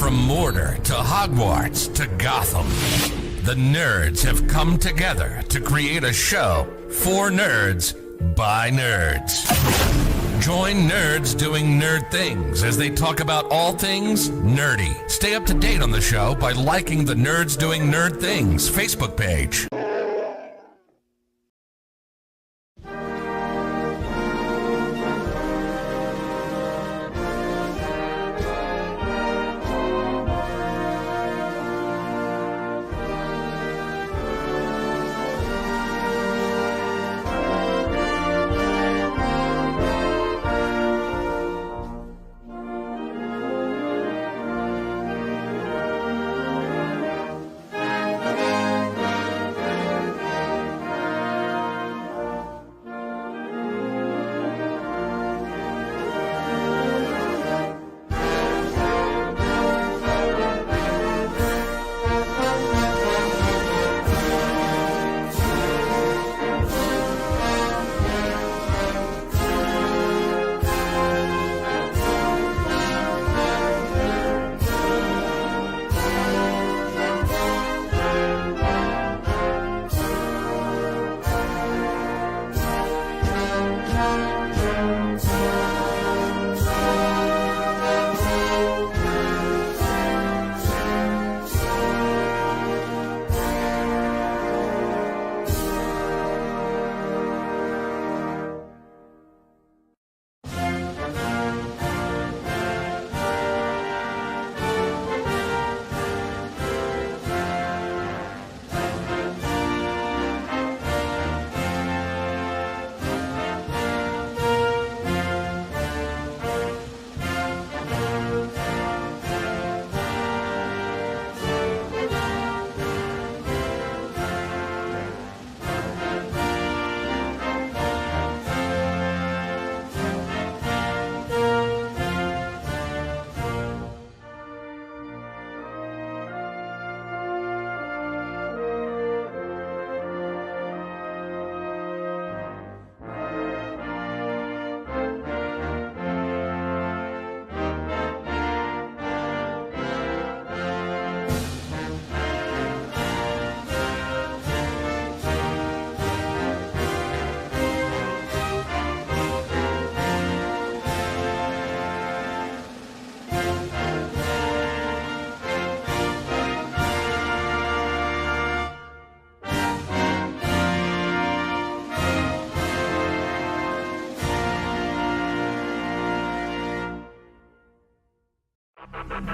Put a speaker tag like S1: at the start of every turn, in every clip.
S1: From Mordor to Hogwarts to Gotham, the nerds have come together to create a show for nerds by nerds. Join nerds doing nerd things as they talk about all things nerdy. Stay up to date on the show by liking the Nerds Doing Nerd Things Facebook page.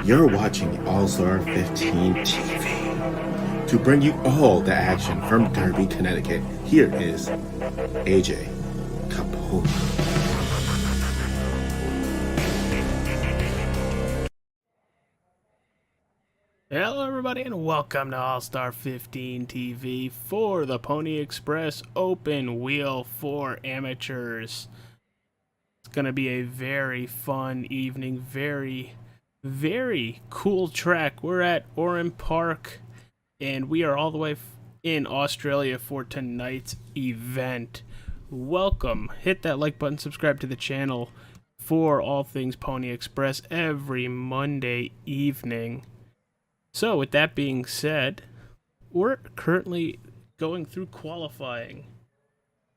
S2: You're watching All-Star 15 TV. To bring you all the action from Derby, Connecticut, here is AJ Capone.
S3: Hello everybody and welcome to All-Star 15 TV for the Pony Express Open Wheel for Amateurs. It's going to be a very fun evening, very very cool track. We're at Oran Park, and we are all the way in Australia for tonight's event. Welcome. Hit that like button, subscribe to the channel for all things Pony Express every Monday evening. So, with that being said, we're currently going through qualifying.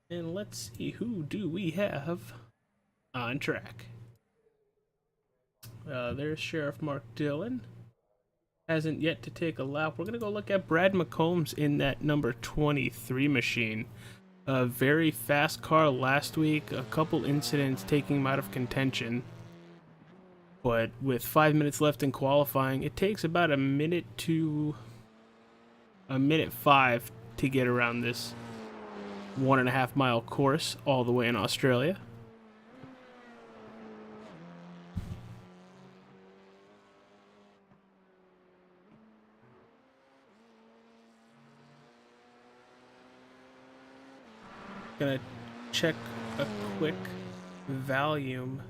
S3: And let's see, who do we have on track? There's Sheriff Mark Dillon. Hasn't yet to take a lap. We're going to go look at Brad McCombs in that number 23 machine. A very fast car last week. A couple incidents taking him out of contention. But with 5 minutes left in qualifying, it takes about a minute to a minute 5 to get around this 1.5 mile course all the way in Australia. Gonna check a quick volume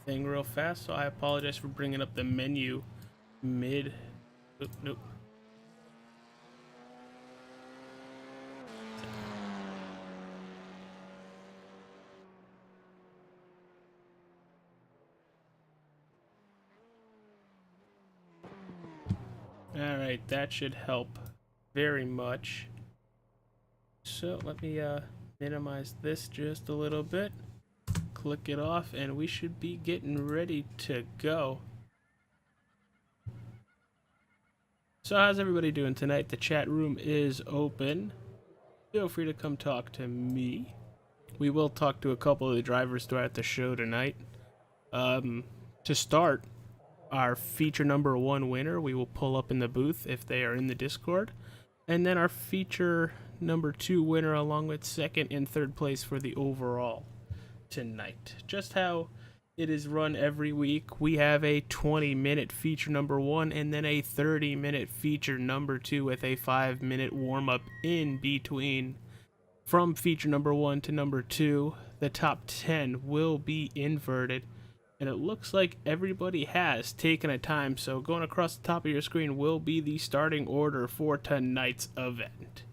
S3: thing real fast, so I apologize for bringing up the menu mid. Nope. Alright, that should help very much. So let me minimize this just a little bit, click it off, and we should be getting ready to go. So how's everybody doing tonight? The chat room is open. Feel free to come talk to me. We will talk to a couple of the drivers throughout the show tonight. To start, our feature number 1 winner, we will pull up in the booth if they are in the Discord. And then our feature number 2 winner, along with second and third place for the overall tonight. Just how it is run every week. We have a 20-minute feature number 1 and then a 30-minute feature number 2 with a 5-minute warm-up in between. From feature number 1 to number 2, the top 10 will be inverted. And it looks like everybody has taken a time, so going across the top of your screen will be the starting order for tonight's event.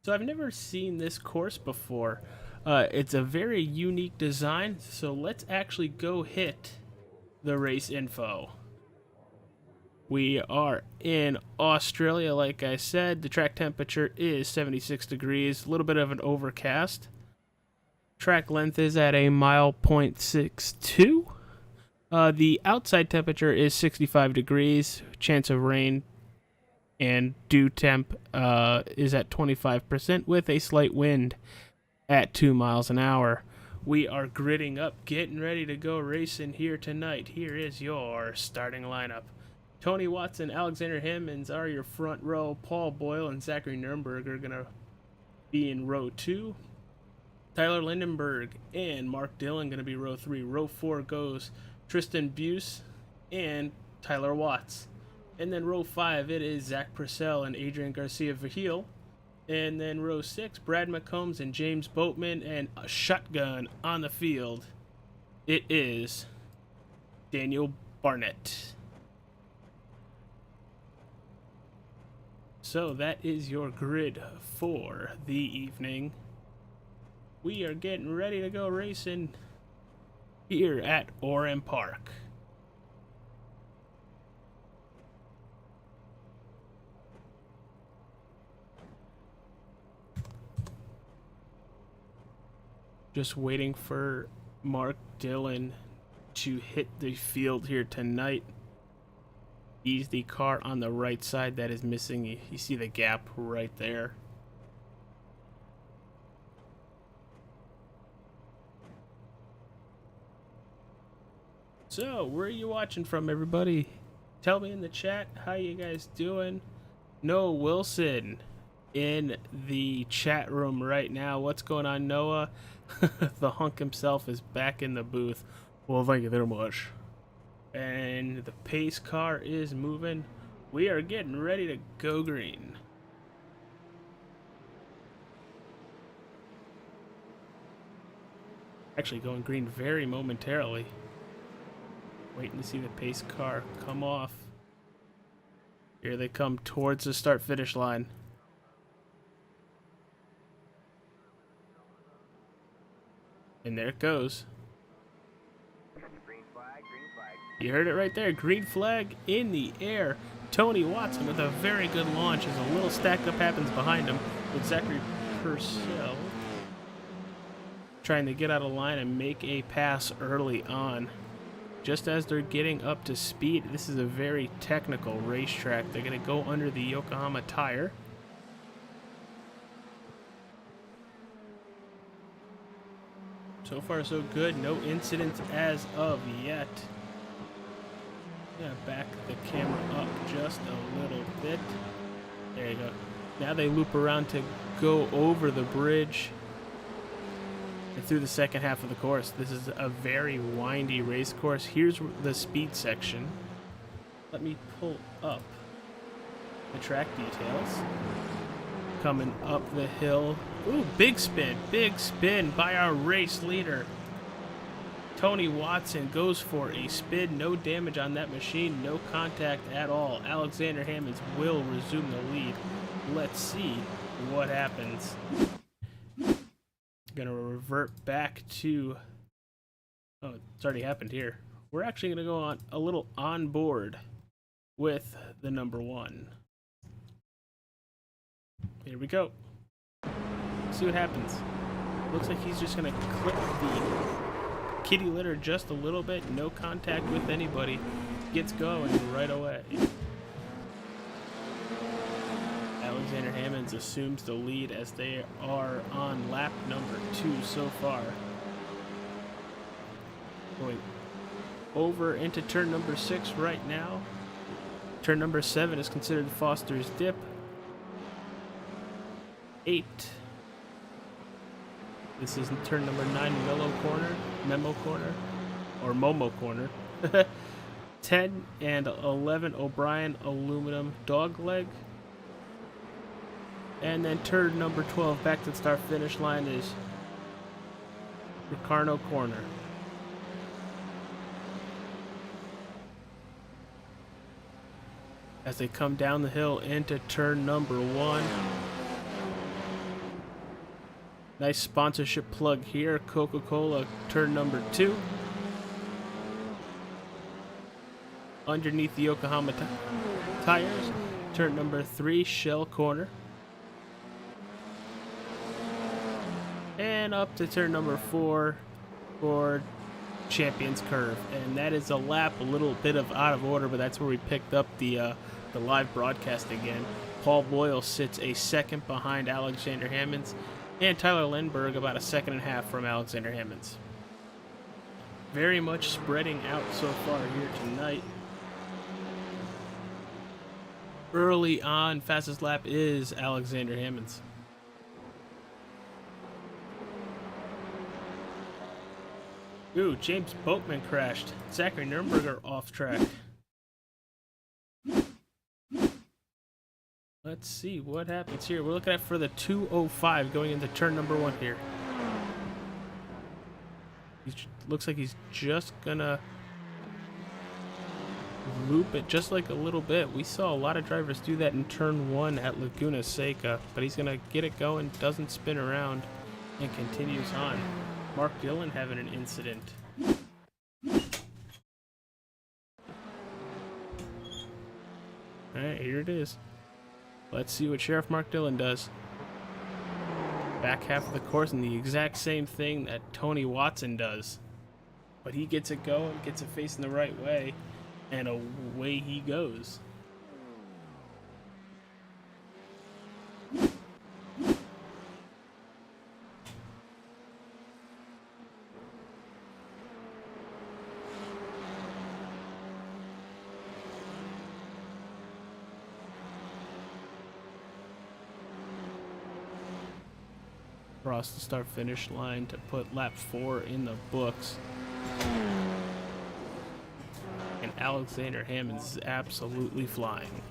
S3: So I've never seen this course before. It's a very unique design, so let's actually go hit the race info. We are in Australia, like I said. The track temperature is 76 degrees, a little bit of an overcast. Track length is at a 1.62 miles. The outside temperature is 65 degrees. Chance of rain and dew temp is at 25% with a slight wind at 2 miles an hour. We are gridding up, getting ready to go racing here tonight. Here is your starting lineup. Tony Watson, Alexander Hammonds are your front row. Paul Boyle and Zachary Nurnberg are going to be in row 2. Tyler Lindenberg and Mark Dillon going to be row 3. Row 4 goes Tristan Buse and Tyler Watts. And then row 5, it is Zach Purcell and Adrian Garcia Vahil. And then row 6, Brad McCombs and James Boatman, and a shotgun on the field. It is Daniel Barnett. So that is your grid for the evening. We are getting ready to go racing here at Oran Park. Just waiting for Mark Dillon to hit the field here tonight. He's the car on the right side that is missing. You see the gap right there. So, where are you watching from, everybody? Tell me in the chat how you guys doing. Noah Wilson in the chat room right now. What's going on, Noah? The hunk himself is back in the booth. Well, thank you very much. And the pace car is moving. We are getting ready to go green. Actually going green very momentarily. Waiting to see the pace car come off. Here they come towards the start-finish line. And there it goes. You heard it right there. Green flag in the air. Tony Watson with a very good launch as a little stack up happens behind him with Zachary Purcell trying to get out of line and make a pass early on. Just as they're getting up to speed, this is a very technical racetrack. They're going to go under the Yokohama tire. So far, so good. No incidents as of yet. Yeah, back the camera up just a little bit. There you go. Now they loop around to go over the bridge and through the second half of the course. This is a very windy race course. Here's the speed section. Let me pull up the track details. Coming up the hill. Ooh, big spin by our race leader. Tony Watson goes for a spin. No damage on that machine. No contact at all. Alexander Hammonds will resume the lead. Let's see what happens. Gonna revert back to... Oh, it's already happened here. We're actually gonna go on a little on board with the number one. Here we go. See what happens. Looks like he's just gonna clip the kitty litter just a little bit. No contact with anybody. Gets going right away. Alexander Hammonds assumes the lead as they are on lap number 2 so far. Going over into turn number 6 right now. Turn number 7 is considered Foster's Dip. 8. This is turn number 9, Memo Corner, or Momo Corner. 10 and 11, O'Brien Aluminum Dogleg. And then turn number 12, back to the start finish line, is Ricardo Corner. As they come down the hill into turn number 1. Nice sponsorship plug here. Coca-Cola, turn number 2. Underneath the Yokohama tires, turn number 3, Shell Corner. And up to turn number 4 for Champions Curve. And that is a lap, a little bit of out of order, but that's where we picked up the live broadcast again. Paul Boyle sits a second behind Alexander Hammonds, and Tyler Lindbergh about a second and a half from Alexander Hammonds. Very much spreading out so far here tonight. Early on, fastest lap is Alexander Hammonds. Ooh, James Boatman crashed. Zachary Nuremberger off track. Let's see what happens here. We're looking at for the 205 going into turn number 1 here. Looks like he's just gonna loop it just like a little bit. We saw a lot of drivers do that in turn 1 at Laguna Seca, but he's gonna get it going, doesn't spin around, and continues on. Mark Dillon having an incident. Alright, here it is. Let's see what Sheriff Mark Dillon does. Back half of the course, and the exact same thing that Tony Watson does. But he gets it going, gets it facing the right way, and away he goes. Across the start finish line to put lap 4 in the books. And Alexander Hammonds is absolutely flying.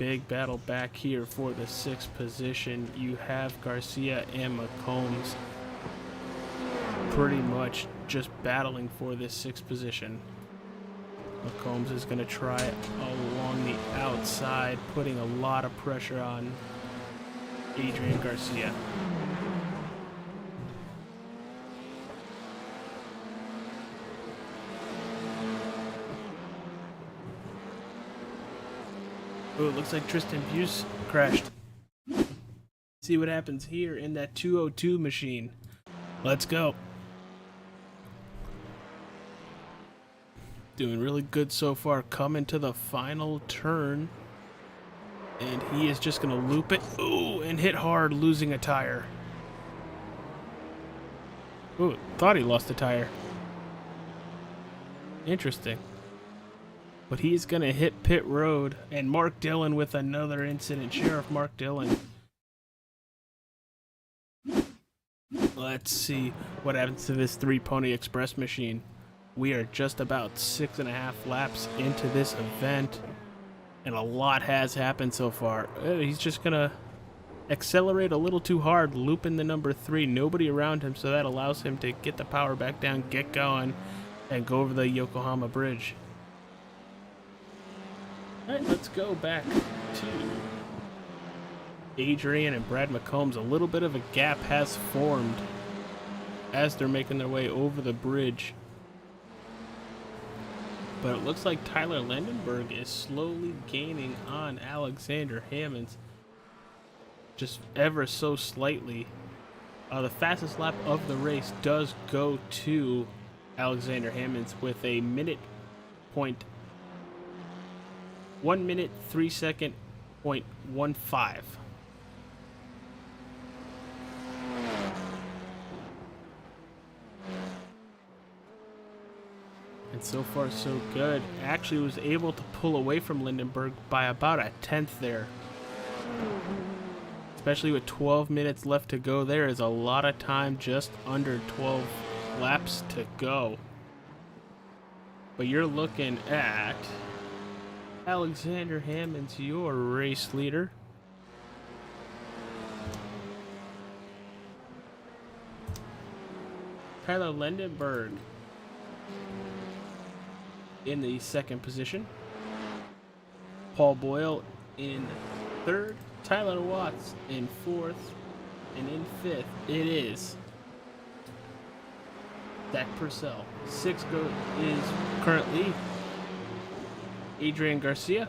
S3: big battle back here for the 6th position. You have Garcia and McCombs pretty much just battling for this 6th position. McCombs is going to try along the outside, putting a lot of pressure on Adrian Garcia. Oh, it looks like Tristan Buse crashed. See what happens here in that 202 machine. Let's go. Doing really good so far. Coming to the final turn. And he is just going to loop it. Ooh, and hit hard, losing a tire. Ooh, thought he lost a tire. Interesting. But he's going to hit pit road. And Mark Dillon with another incident. Sheriff Mark Dillon. Let's see what happens to this 3 Pony Express machine. We are just about 6.5 laps into this event. And a lot has happened so far. He's just going to accelerate a little too hard, looping the number 3. Nobody around him, so that allows him to get the power back down, get going, and go over the Yokohama Bridge. Alright, let's go back to Adrian and Brad McCombs. A little bit of a gap has formed as they're making their way over the bridge. But it looks like Tyler Landenberg is slowly gaining on Alexander Hammonds, just ever so slightly. The fastest lap of the race does go to Alexander Hammonds with a 1 minute 3 second .15. And so far so good. Actually was able to pull away from Lindenberg by about a 1/10 there. Especially with 12 minutes left to go, there is a lot of time, just under 12 laps to go. But you're looking at Alexander Hammonds, your race leader. Tyler Lindenberg in the 2nd position. Paul Boyle in 3rd. Tyler Watts in 4th. And in 5th, it is Zach Purcell. 6th is currently Adrian Garcia.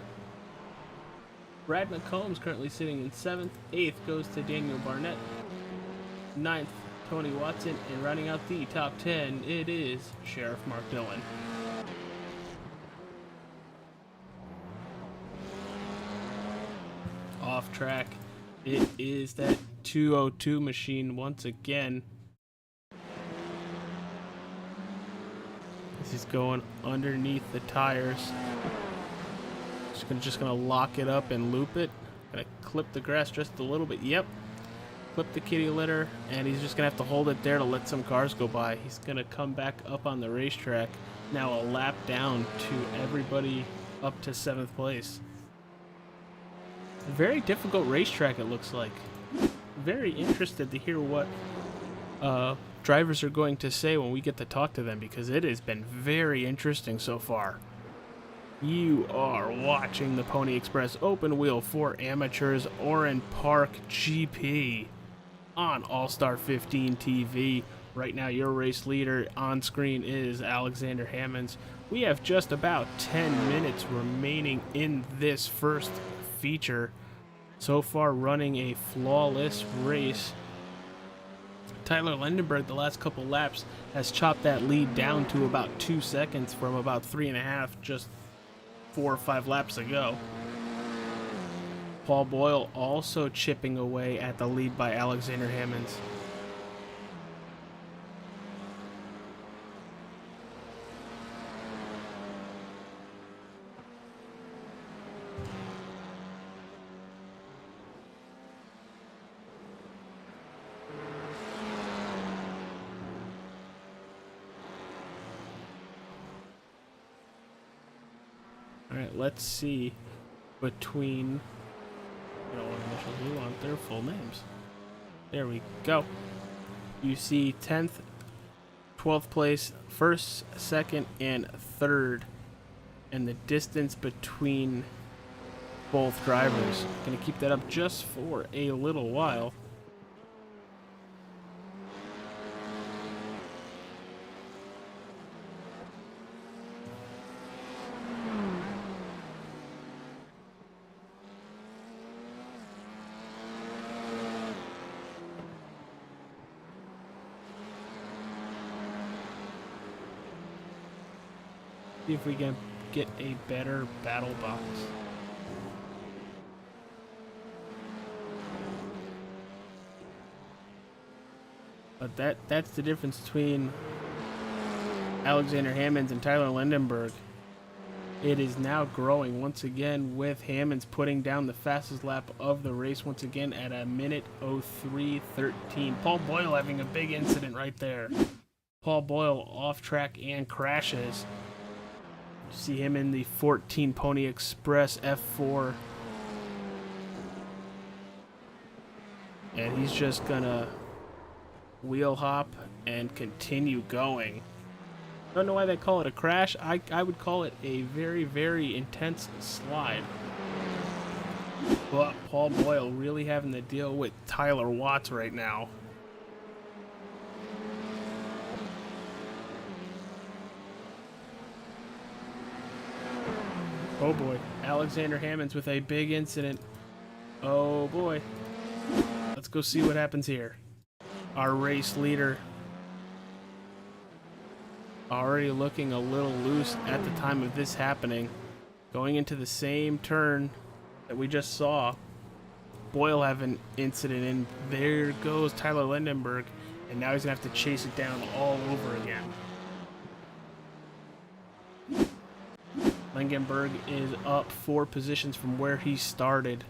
S3: Brad McCombs currently sitting in 7th. 8th goes to Daniel Barnett. 9th, Tony Watson. And rounding out the top 10, it is Sheriff Mark Dillon. Off track, it is that 202 machine once again. This is going underneath the tires. Just gonna lock it up and loop it. Gonna clip the grass just a little bit. Yep. Clip the kitty litter, and he's just gonna have to hold it there to let some cars go by. He's gonna come back up on the racetrack. Now a lap down to everybody up to 7th place. A very difficult racetrack, it looks like. Very interested to hear what drivers are going to say when we get to talk to them, because it has been very interesting so far. You are watching the Pony Express Open Wheel for Amateurs Oran Park GP on All-Star 15 TV. Right now, your race leader on screen is Alexander Hammonds. We have just about 10 minutes remaining in this first feature. So far, running a flawless race. Tyler Lindenberg, the last couple laps, has chopped that lead down to about 2 seconds from about 3.5 just 4 or 5 laps ago. Paul Boyle also chipping away at the lead by Alexander Hammonds. All right, let's see between initials. We want their full names. There we go. You see 10th, 12th place, 1st, 2nd, and 3rd. And the distance between both drivers. Going to keep that up just for a little while. See if we can get a better battle box. But that's the difference between Alexander Hammonds and Tyler Lindenberg. It is now growing once again with Hammonds putting down the fastest lap of the race once again at a minute 03:13. Paul Boyle having a big incident right there. Paul Boyle off track and crashes. You see him in the 14 Pony Express F4. And he's just gonna wheel hop and continue going. Don't know why they call it a crash. I would call it a very, very intense slide. But Paul Boyle really having to deal with Tyler Watts right now. Oh boy, Alexander Hammonds with a big incident. Oh boy. Let's go see what happens here. Our race leader already looking a little loose at the time of this happening. Going into the same turn that we just saw. Boyle have an incident, and there goes Tyler Lindenberg, and now he's going to have to chase it down all over again. Lindenberg is up 4 positions from where he started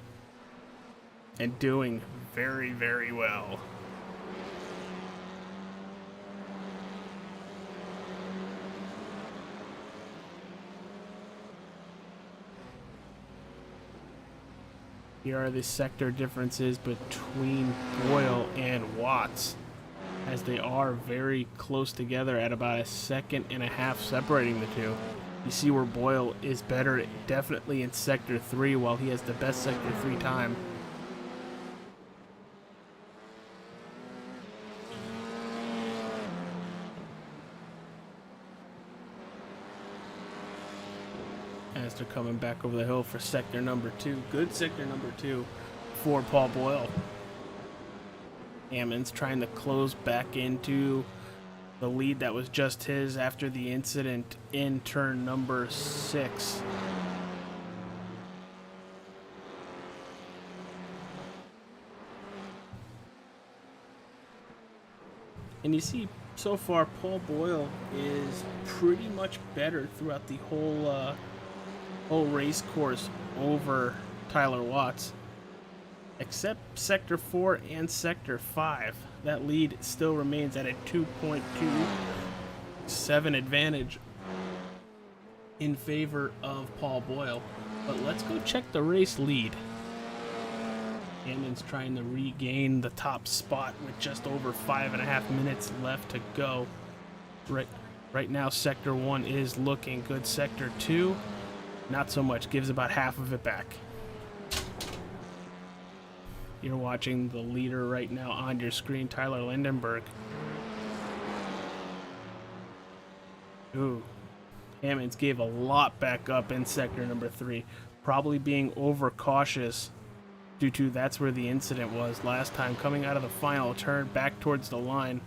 S3: and doing very, very well. Here are the sector differences between Boyle and Watts, as they are very close together at about a 1.5 seconds separating the two. You see where Boyle is better definitely in Sector 3, while he has the best Sector 3 time. As they're coming back over the hill for sector number 2. Good sector number 2 for Paul Boyle. Hammonds trying to close back into the lead that was just his after the incident in turn number 6. And you see, so far, Paul Boyle is pretty much better throughout the whole race course over Tyler Watts, except Sector 4 and Sector 5. That lead still remains at a 2.27 advantage in favor of Paul Boyle. But let's go check the race lead. Hammonds trying to regain the top spot with just over 5.5 minutes left to go. Right now, Sector 1 is looking good. Sector 2, not so much. Gives about half of it back. You're watching the leader right now on your screen, Tyler Lindenberg. Ooh. Hammonds gave a lot back up in sector number 3. Probably being overcautious due to that's where the incident was last time. Coming out of the final turn back towards the line.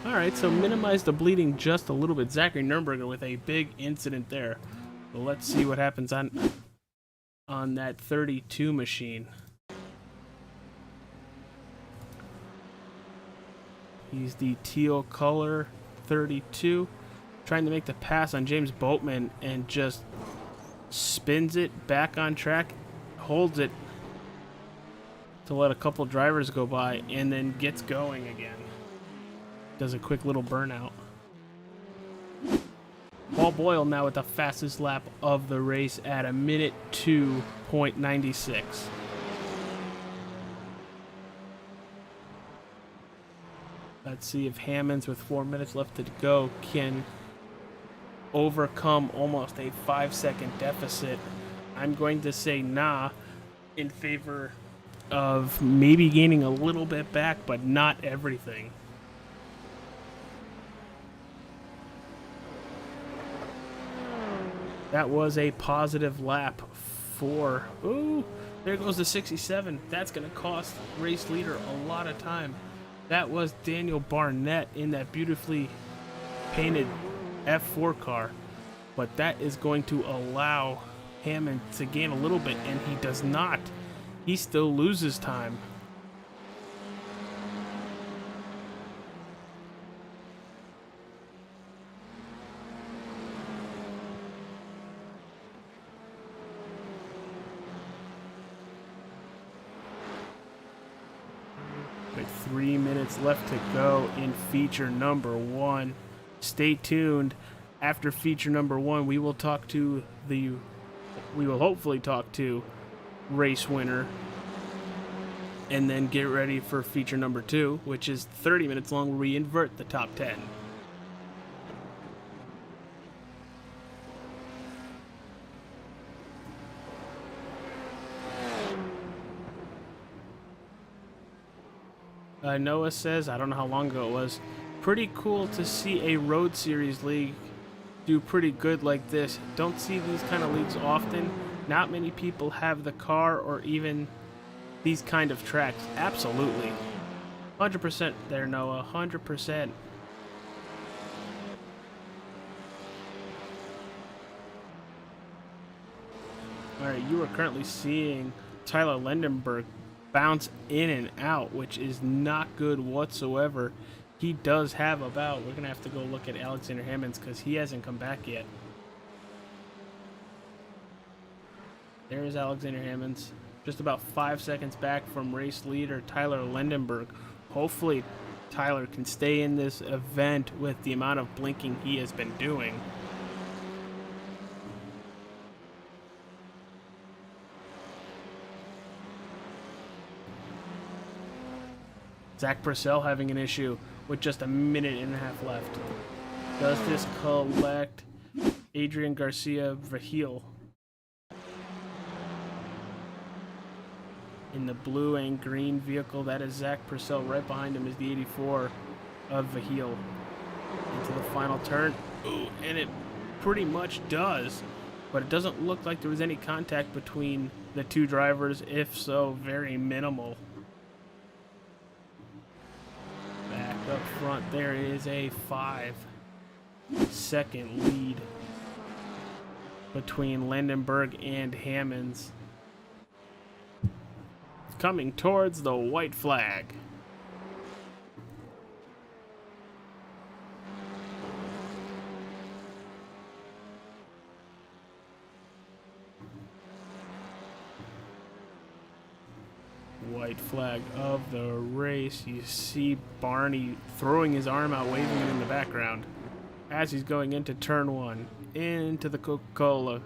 S3: Alright, so minimize the bleeding just a little bit. Zachary Nurnberger with a big incident there. So let's see what happens on that 32 machine. He's the teal color 32. Trying to make the pass on James Boatman and just spins it back on track. Holds it to let a couple drivers go by and then gets going again. does a quick little burnout. Paul Boyle now with the fastest lap of the race at 1:02.96. Let's see if Hammonds, with 4 minutes left to go, can overcome almost a 5-second deficit. I'm going to say nah, in favor of maybe gaining a little bit back, but not everything. That was a positive lap for... Ooh, there goes the 67. That's going to cost race leader a lot of time. That was Daniel Barnett in that beautifully painted F4 car. But that is going to allow Hammond to gain a little bit, and he does not. He still loses time. With 3 minutes left to go in feature number 1. Stay tuned. After feature number 1, we will hopefully talk to race winner, and then get ready for feature number 2, which is 30 minutes long, where we invert the top 10. Noah says, I don't know how long ago it was, pretty cool to see a Road Series league do pretty good like this. Don't see these kind of leagues often. Not many people have the car or even these kind of tracks. Absolutely. 100% there, Noah. 100%. Alright, you are currently seeing Tyler Lendenberg bounce in and out, which is not good whatsoever. He does have about... We're going to have to go look at Alexander Hammonds because he hasn't come back yet. There is Alexander Hammonds. Just about 5 seconds back from race leader Tyler Lendenberg. Hopefully Tyler can stay in this event with the amount of blinking he has been doing. Zach Purcell having an issue with just a minute and a half left. Does this collect Adrian Garcia Vahil? In the blue and green vehicle, that is Zach Purcell. Right behind him is the 84 of Vahil. Into the final turn. Ooh, and it pretty much does. But it doesn't look like there was any contact between the two drivers. If so, very minimal. Back up front, there is a 5-second lead between Lendenberg and Hammonds. Coming towards the white flag. White flag of the race. You see Barney throwing his arm out, waving it in the background as he's going into turn 1, into the Coca-Cola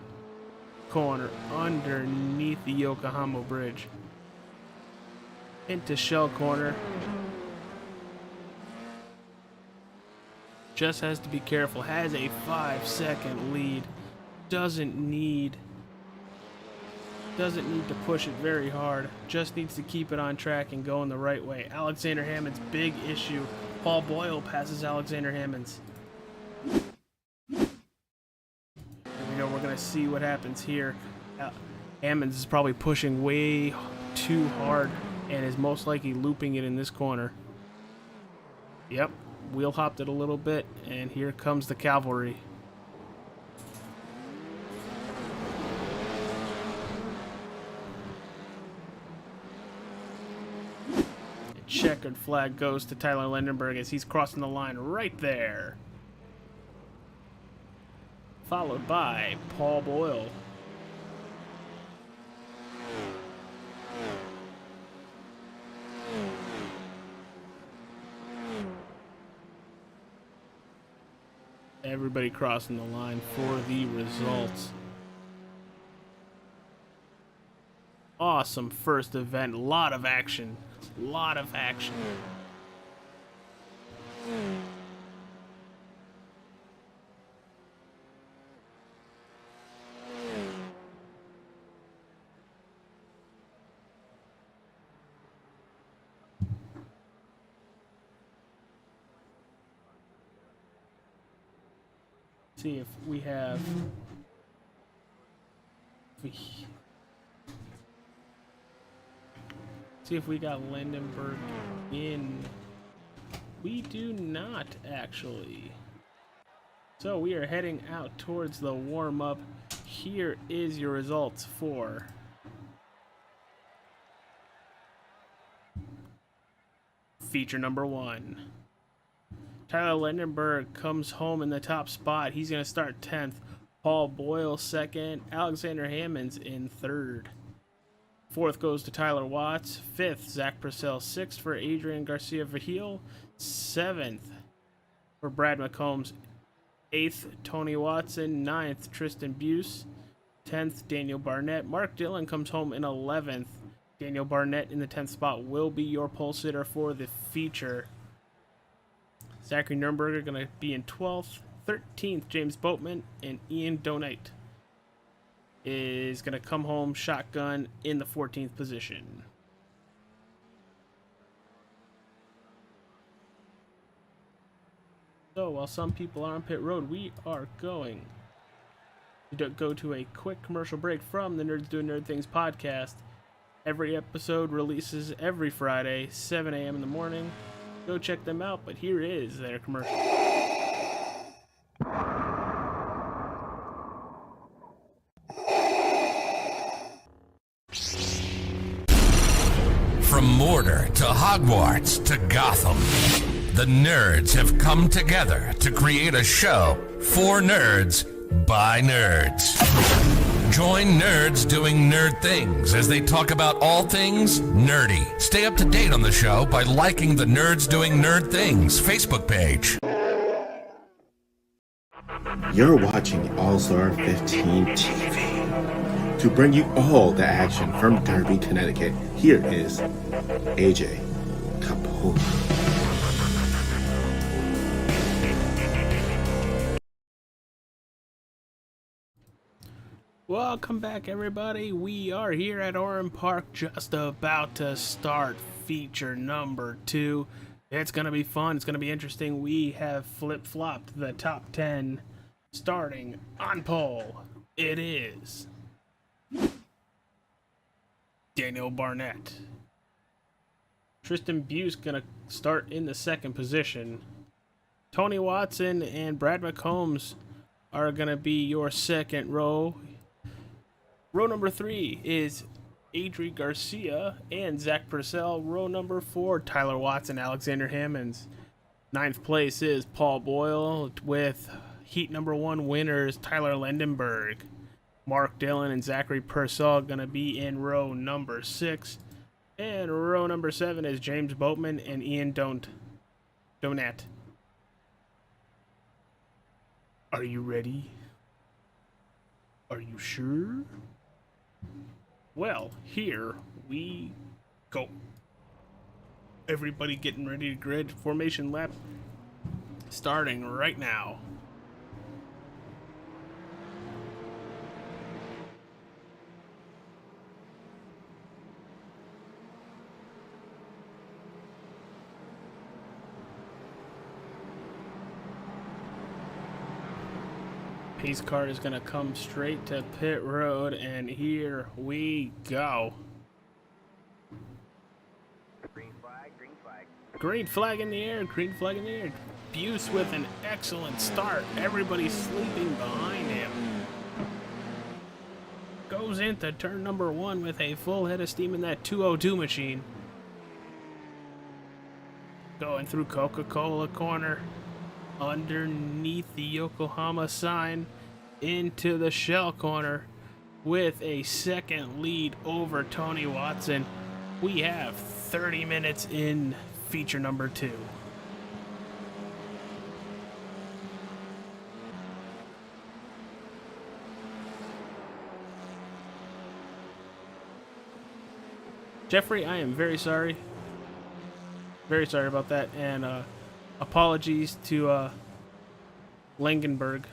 S3: corner, underneath the Yokohama Bridge, into Shell corner. Just has to be careful. Has a 5-second lead. Doesn't need to push it very hard. Just needs to keep it on track and go in the right way. Alexander Hammonds, big issue. Paul Boyle passes Alexander Hammonds. There we go. We're going to see what happens here. Hammonds is probably pushing way too hard and is most likely looping it in this corner. Yep. Wheel hopped it a little bit, and here comes the cavalry. Checkered flag goes to Tyler Lendenberg as he's crossing the line right there. Followed by Paul Boyle. everybody crossing the line for the results. Awesome first event. Lot of action. Lot of action. See if we have. See if we got Lindenberg in. We do not, actually. So we are heading out towards the warm-up. Here is your results for feature number 1. Tyler Lindenberg comes home in the top spot. He's going to start 10th. Paul Boyle 2nd. Alexander Hammonds in 3rd. 4th goes to Tyler Watts. 5th, Zach Purcell. 6th for Adrian Garcia Vigil. 7th for Brad McCombs. 8th, Tony Watson. 9th, Tristan Buse. 10th, Daniel Barnett. Mark Dillon comes home in 11th. Daniel Barnett in the 10th spot will be your pole sitter for the feature. Zachary Nurnberger going to be in 12th. 13th, James Boatman. And Ian Donate is going to come home shotgun in the 14th position. So while some people are on pit road, we are going to go to a quick commercial break from the Nerds Doing Nerd Things podcast. Every episode releases every Friday, 7 a.m. in the morning. Go check them out, but here is their commercial.
S1: From Mordor to Hogwarts to Gotham, the nerds have come together to create a show for nerds by nerds. Join nerds doing nerd things as they talk about all things nerdy. Stay up to date on the show by liking the Nerds Doing Nerd Things Facebook page.
S2: You're watching All-Star 15 TV. To bring you all the action from Derby, Connecticut, here is AJ Capote.
S3: Welcome back, everybody. We are here at Oran Park, just about to start feature number 2. It's going to be fun. It's going to be interesting. We have flip-flopped the top 10, starting on pole. It is Daniel Barnett. Tristan Buse going to start in the 2nd position. Tony Watson and Brad McCombs are going to be your 2nd row. Row number 3 is Adri Garcia and Zach Purcell. Row number 4, Tyler Watts and Alexander Hammonds. 9th place is Paul Boyle with heat number 1 winners Tyler Lindenberg. Mark Dillon and Zachary Purcell going to be in row number 6. And row number 7 is James Boatman and Ian Donat. Are you ready? Are you sure? Well, here we go. Everybody getting ready to grid. Formation lap starting right now. Pace car is going to come straight to pit road, and here we go.
S4: Green flag, green flag.
S3: Green flag in the air, green flag in the air. Buse with an excellent start. Everybody sleeping behind him. Goes into turn number 1 with a full head of steam in that 202 machine. Going through Coca-Cola corner. Underneath the Yokohama sign into the Shell corner with a 2nd lead over Tony Watson. We have 30 minutes in feature number 2. Jeffrey, I am very sorry. Very sorry about that. And apologies to Langenberg.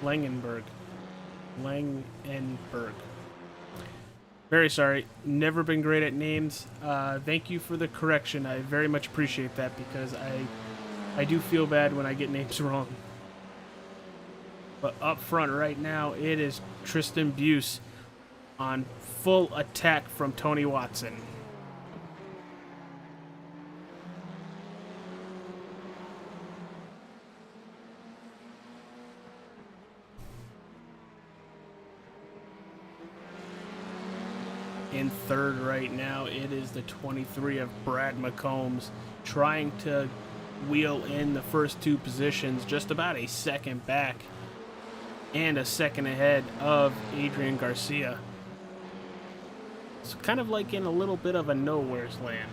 S3: Langenberg. Very sorry. Never been great at names. Thank you for the correction. I very much appreciate that because I do feel bad when I get names wrong. But up front right now, it is Tristan Buse on full attack from Tony Watson. In third right now, it is the 23 of Brad McCombs trying to wheel in the first two positions, just about a second back and a second ahead of Adrian Garcia. It's kind of like in a little bit of a nowhere's land.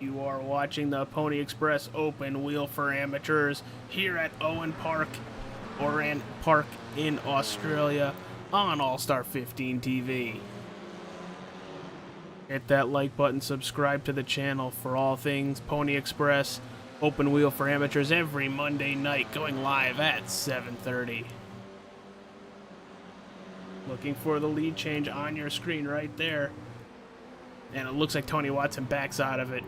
S3: You are watching the Pony Express Open Wheel for Amateurs here at Oran Park in Australia on All-Star 15 TV. Hit that like button, subscribe to the channel for all things Pony Express Open Wheel for Amateurs every Monday night, going live at 7:30. Looking for the lead change on your screen right there. And it looks like Tony Watson backs out of it.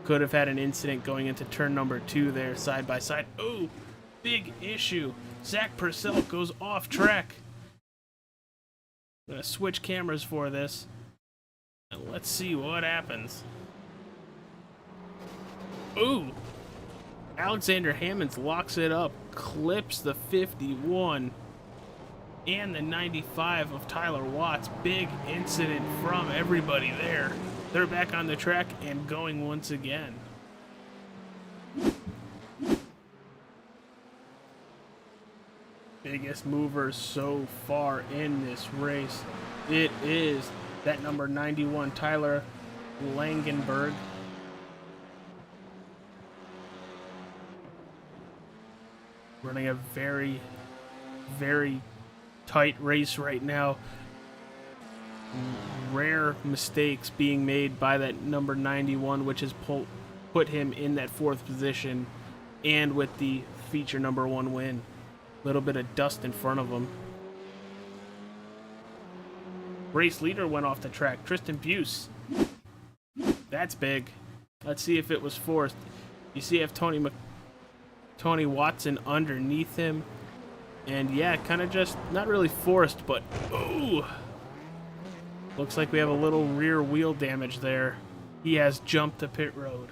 S3: Could have had an incident going into turn number 2 there, side by side. Ooh, big issue. Zach Purcell goes off track. I'm going to switch cameras for this. And let's see what happens. Ooh. Alexander Hammonds locks it up, clips the 51 and the 95 of Tyler Watts. Big incident from everybody there. They're back on the track and going once again. Biggest movers so far in this race. It is that number 91, Tyler Langenberg. Running a very, very tight race right now. Rare mistakes being made by that number 91, which has put him in that 4th position and with the feature number 1 win. A little bit of dust in front of him. Race leader went off the track, Tristan Buse. That's big. Let's see if it was forced. You see if Tony Watson underneath him. And yeah, kind of just, not really forced, but ooh. Looks like we have a little rear wheel damage there. He has jumped the pit road.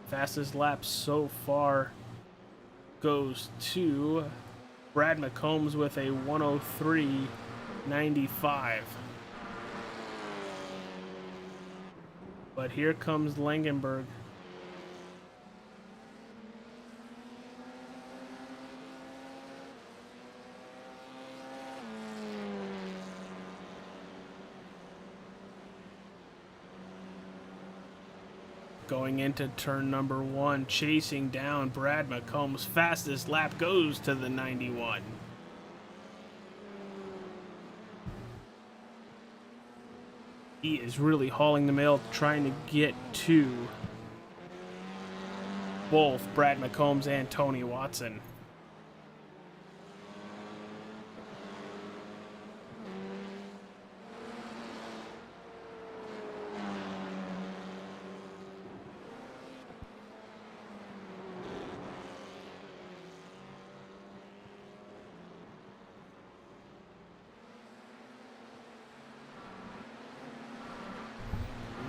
S3: Fastest lap so far goes to Brad McCombs with a 103.95. But here comes Langenberg. Going into turn number 1, chasing down Brad McCombs. Fastest lap goes to the 91. He is really hauling the mail, trying to get to both Brad McCombs and Tony Watson.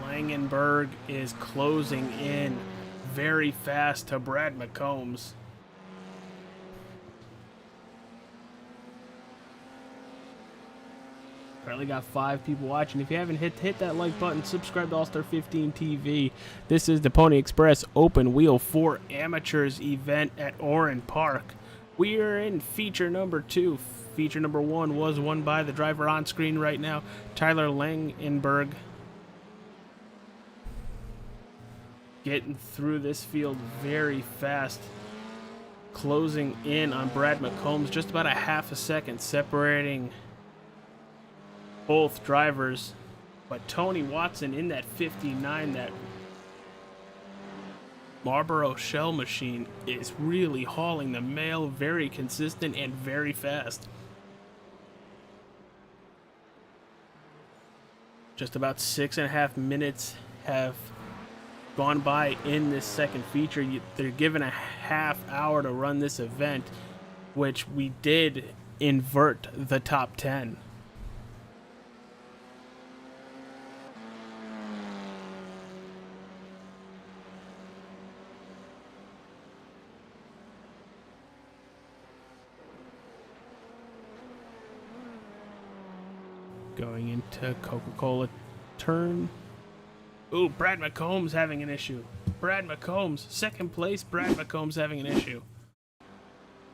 S3: Langenberg is closing in very fast to Brad McCombs. Currently got 5 people watching. If you haven't hit that like button, subscribe to All-Star 15 TV. This is the Pony Express Open Wheel for Amateurs event at Oran Park. We are in feature number 2, Feature number 1 was won by the driver on screen right now, Tyler Langenberg. Getting through this field very fast. Closing in on Brad McCombs, just about a half a second separating both drivers. But Tony Watson in that 59, that Marlboro Shell machine, is really hauling the mail, very consistent and very fast. Just about 6.5 minutes have gone by in this second feature. They're given a half hour to run this event, which we did invert the top 10. Going into Coca-Cola turn. Ooh, Brad McCombs having an issue. Brad McCombs, second place. Brad McCombs having an issue.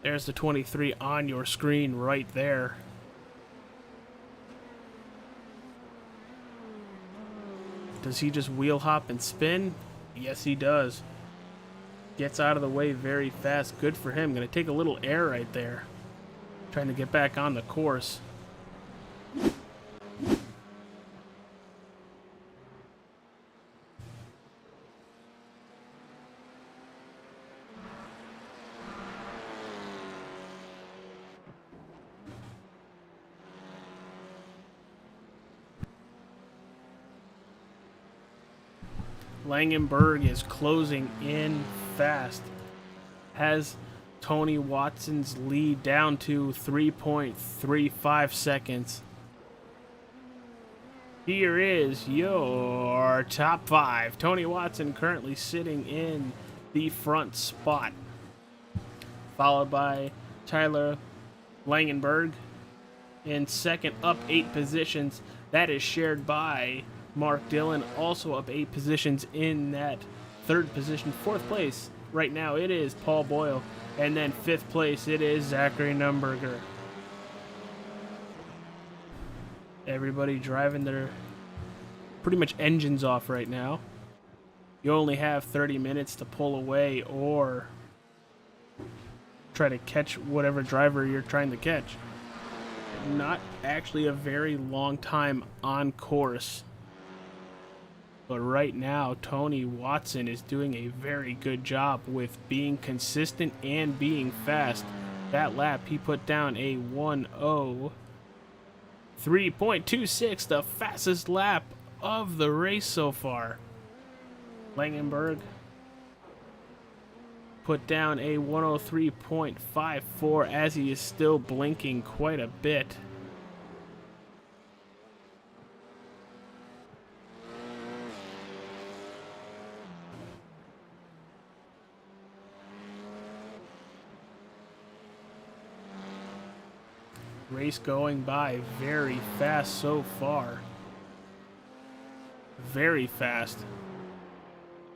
S3: There's the 23 on your screen right there. Does he just wheel hop and spin? Yes, he does. Gets out of the way very fast. Good for him. Gonna take a little air right there. Trying to get back on the course. Langenberg is closing in fast. Has Tony Watson's lead down to 3.35 seconds. Here is your top 5. Tony Watson currently sitting in the front spot, followed by Tyler Langenberg in second, up 8 positions. That is shared by Mark Dillon, also up 8 positions in that third position. Fourth place right now, it is Paul Boyle. And then fifth place, it is Zachary Numberger. Everybody driving their pretty much engines off right now. You only have 30 minutes to pull away or try to catch whatever driver you're trying to catch. Not actually a very long time on course. But right now, Tony Watson is doing a very good job with being consistent and being fast. That lap, he put down a 1:03.26, the fastest lap of the race so far. Langenberg put down a 1:03.54 as he is still blinking quite a bit. Race going by very fast so far. Very fast.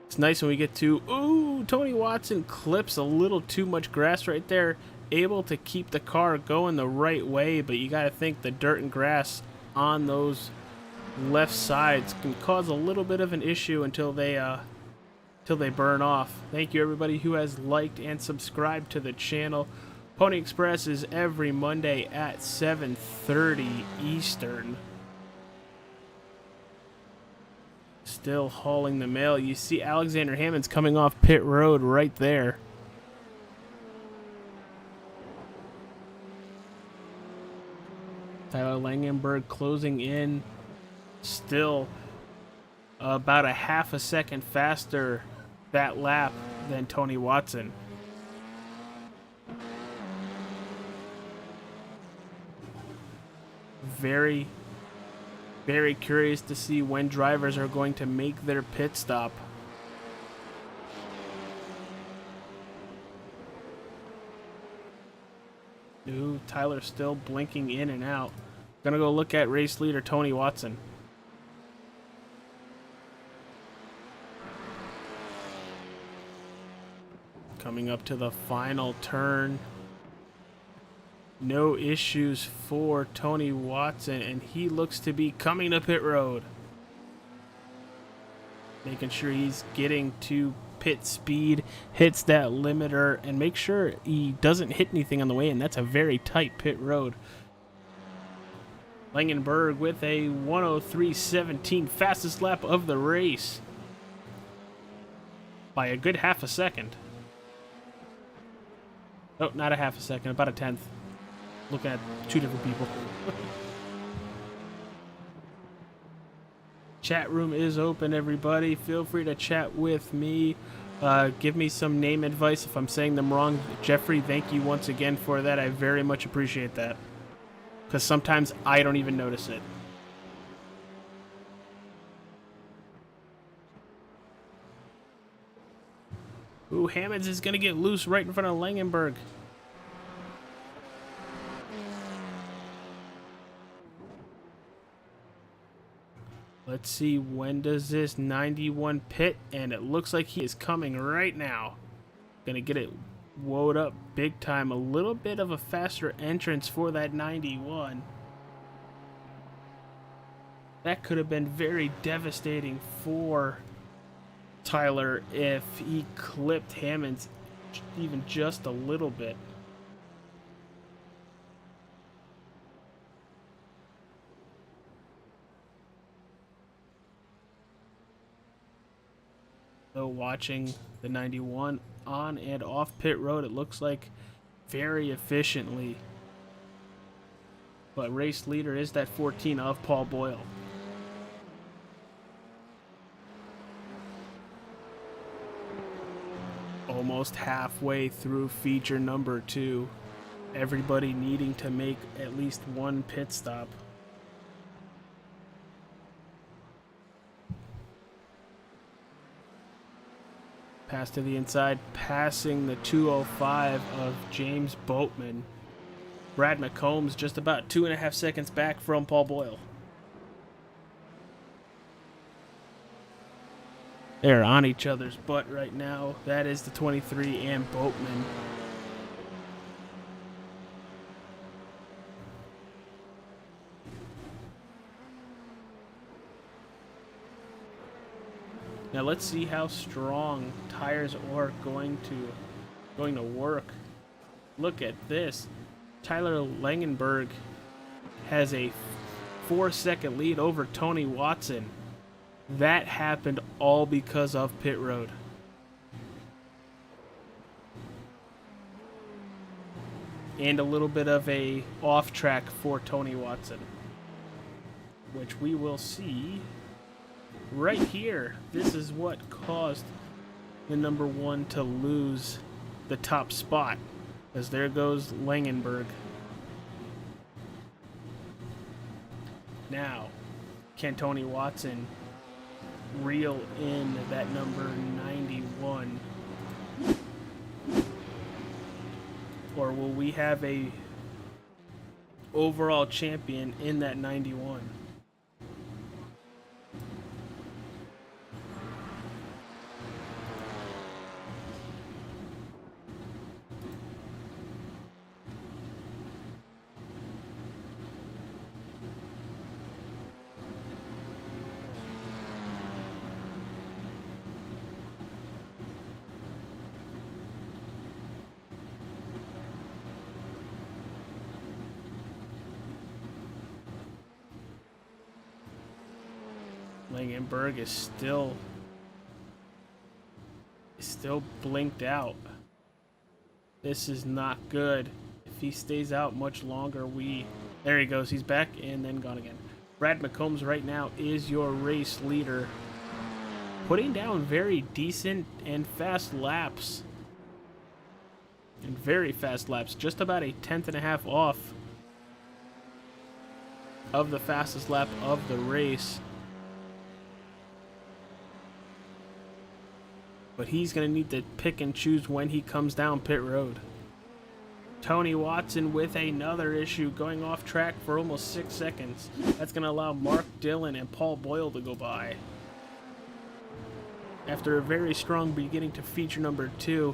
S3: It's nice when we get to... Ooh, Tony Watson clips a little too much grass right there. Able to keep the car going the right way, but you got to think the dirt and grass on those left sides can cause a little bit of an issue until they burn off. Thank you everybody who has liked and subscribed to the channel. Pony Express is every Monday at 7:30 Eastern. Still hauling the mail. You see Alexander Hammond's coming off pit road right there. Tyler Langenberg closing in. Still about a half a second faster that lap than Tony Watson. Very, very curious to see when drivers are going to make their pit stop. Ooh, Tyler still blinking in and out. Gonna go look at race leader Tony Watson. Coming up to the final turn. No issues for Tony Watson, and he looks to be coming to pit road. Making sure he's getting to pit speed, hits that limiter, and make sure he doesn't hit anything on the way in. That's a very tight pit road. Langenberg with a 1:03.17, fastest lap of the race by a good half a second. Oh, not a half a second, about a tenth. Looking at two different people. Chat room is open, everybody. Feel free to chat with me. Give me some name advice if I'm saying them wrong. Jeffrey, thank you once again for that. I very much appreciate that. Because sometimes I don't even notice it. Ooh, Hammonds is going to get loose right in front of Langenberg. Let's see, when does this 91 pit? And it looks like he is coming right now. Gonna get it woed up big time. A little bit of a faster entrance for that 91. That could have been very devastating for Tyler if he clipped Hammonds even just a little bit. So watching the 91 on and off pit road, it looks like very efficiently. But race leader is that 14 of Paul Boyle. Almost halfway through feature number 2. Everybody needing to make at least one pit stop. Pass to the inside, passing the 205 of James Boatman. Brad McCombs just about 2.5 seconds back from Paul Boyle. They're on each other's butt right now. That is the 23 and Boatman. Now let's see how strong tires are going to work. Look at this. Tyler Langenberg has a 4-second lead over Tony Watson. That happened all because of pit road. And a little bit of a off track for Tony Watson, which we will see right here. This is what caused the number 1 to lose the top spot, as there goes Langenberg. Now, can Tony Watson reel in that number 91? Or will we have a overall champion in that 91? Langenberg is still blinked out. This is not good. If he stays out much longer, there he goes. He's back and then gone again. Brad McCombs right now is your race leader, putting down very decent and fast laps. And very fast laps, just about a 1/10.5 off of the fastest lap of the race. But he's going to need to pick and choose when he comes down pit road. Tony Watson with another issue, going off track for almost 6 seconds. That's going to allow Mark Dillon and Paul Boyle to go by. After a very strong beginning to feature number 2,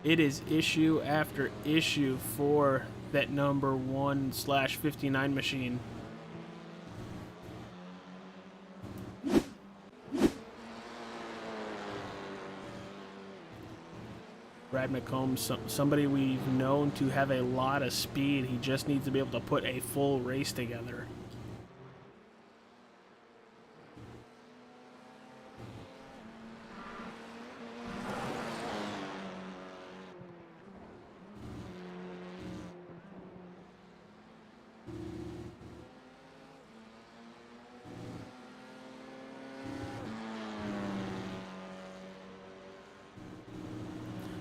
S3: it is issue after issue for that number 1/59 machine. Brad McCombs, somebody we've known to have a lot of speed. He just needs to be able to put a full race together.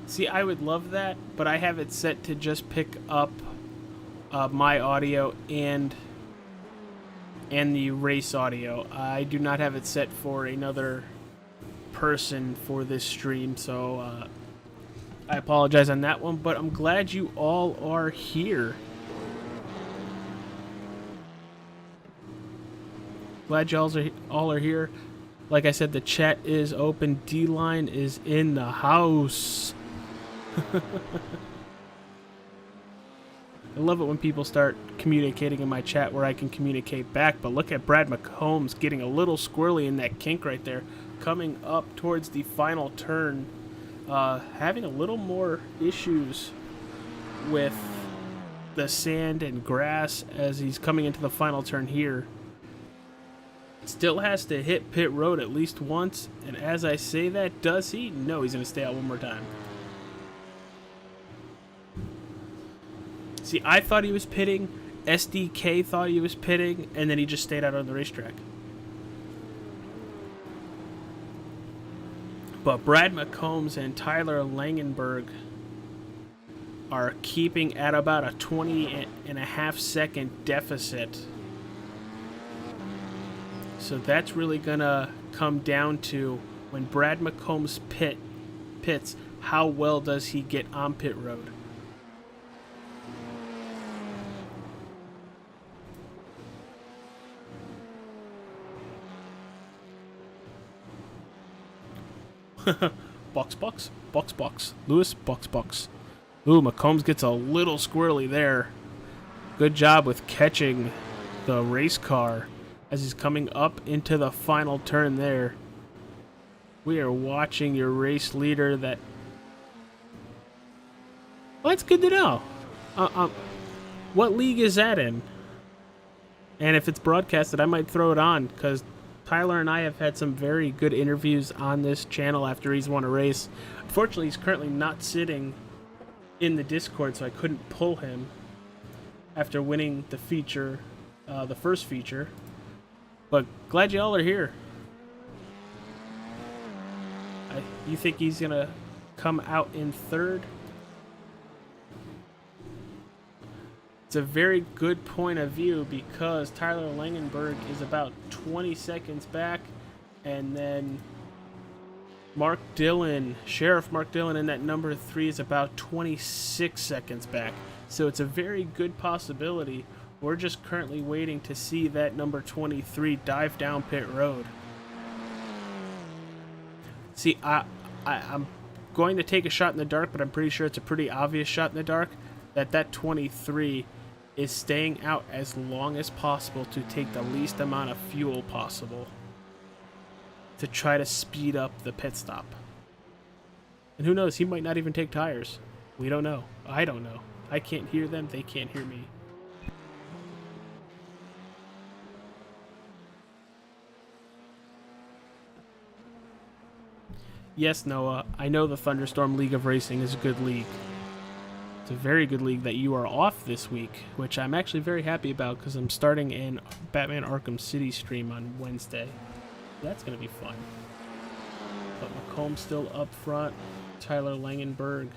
S3: See, I would love that, but I have it set to just pick up my audio and the race audio. I do not have it set for another person for this stream, so I apologize on that one, but I'm glad you all are here. Glad y'all all are here. Like I said, the chat is open. D-Line is in the house. I love it when people start communicating in my chat where I can communicate back, but look at Brad McCombs getting a little squirrely in that kink right there, coming up towards the final turn, having a little more issues with the sand and grass as he's coming into the final turn here. Still has to hit pit road at least once, and as I say that, does he? No, he's going to stay out one more time. See, I thought he was pitting, SDK thought he was pitting, and then he just stayed out on the racetrack. But Brad McCombs and Tyler Langenberg are keeping at about a 20.5-second deficit. So that's really going to come down to when Brad McCombs pits, how well does he get on pit road? box. Lewis, box. Ooh, McCombs gets a little squirrely there. Good job with catching the race car as he's coming up into the final turn there. We are watching your race leader that... Well, that's good to know. What league is that in? And if it's broadcasted, I might throw it on, because Tyler and I have had some very good interviews on this channel after he's won a race. Unfortunately, he's currently not sitting in the Discord, so I couldn't pull him after winning the feature, the first feature. But glad y'all are here. You think he's going to come out in third? It's a very good point of view because Tyler Langenberg is about 20 seconds back, and then Sheriff Mark Dillon in that number 3 is about 26 seconds back. So it's a very good possibility. We're just currently waiting to see that number 23 dive down pit road. See, I'm going to take a shot in the dark, but I'm pretty sure it's a pretty obvious shot in the dark that 23 is staying out as long as possible to take the least amount of fuel possible to try to speed up the pit stop. And who knows, he might not even take tires. We don't know. I don't know. I can't hear them, they can't hear me. Yes, Noah, I know the Thunderstorm League of Racing is a good league. It's a very good league that you are off this week, which I'm actually very happy about because I'm starting in Batman Arkham City stream on Wednesday. That's going to be fun. But McCombs still up front. Tyler Langenberg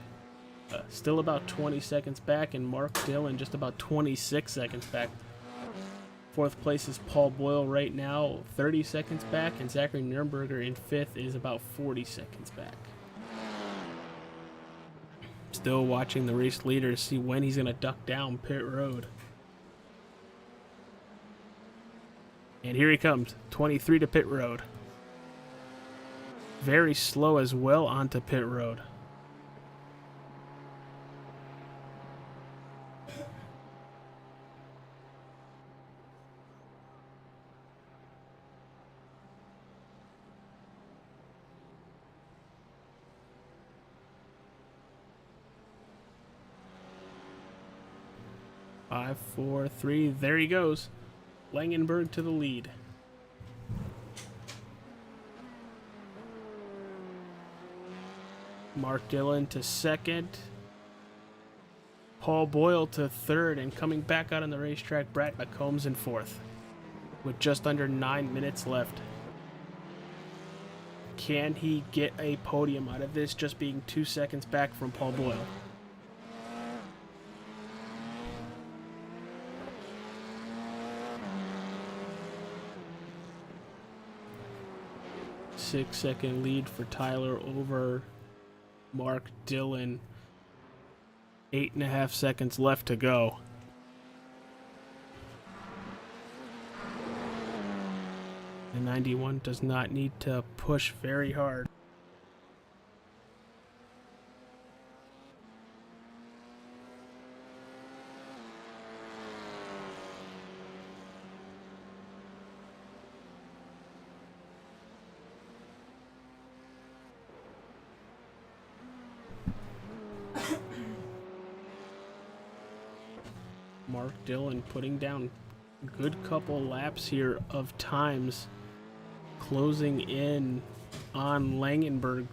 S3: still about 20 seconds back, and Mark Dillon just about 26 seconds back. Fourth place is Paul Boyle right now, 30 seconds back, and Zachary Nürnberger in fifth is about 40 seconds back. Still watching the race leader to see when he's going to duck down pit road. And here he comes, 23 to pit road. Very slow as well onto pit road. 5, 4, 3. There he goes. Langenberg to the lead. Mark Dillon to second. Paul Boyle to third. And coming back out on the racetrack, Brett McCombs in fourth. With just under 9 minutes left. Can he get a podium out of this just being 2 seconds back from Paul Boyle? Six-second lead for Tyler over Mark Dillon. 8.5 seconds left to go. The 91 does not need to push very hard. Mark Dillon putting down a good couple laps here of times, closing in on Langenberg.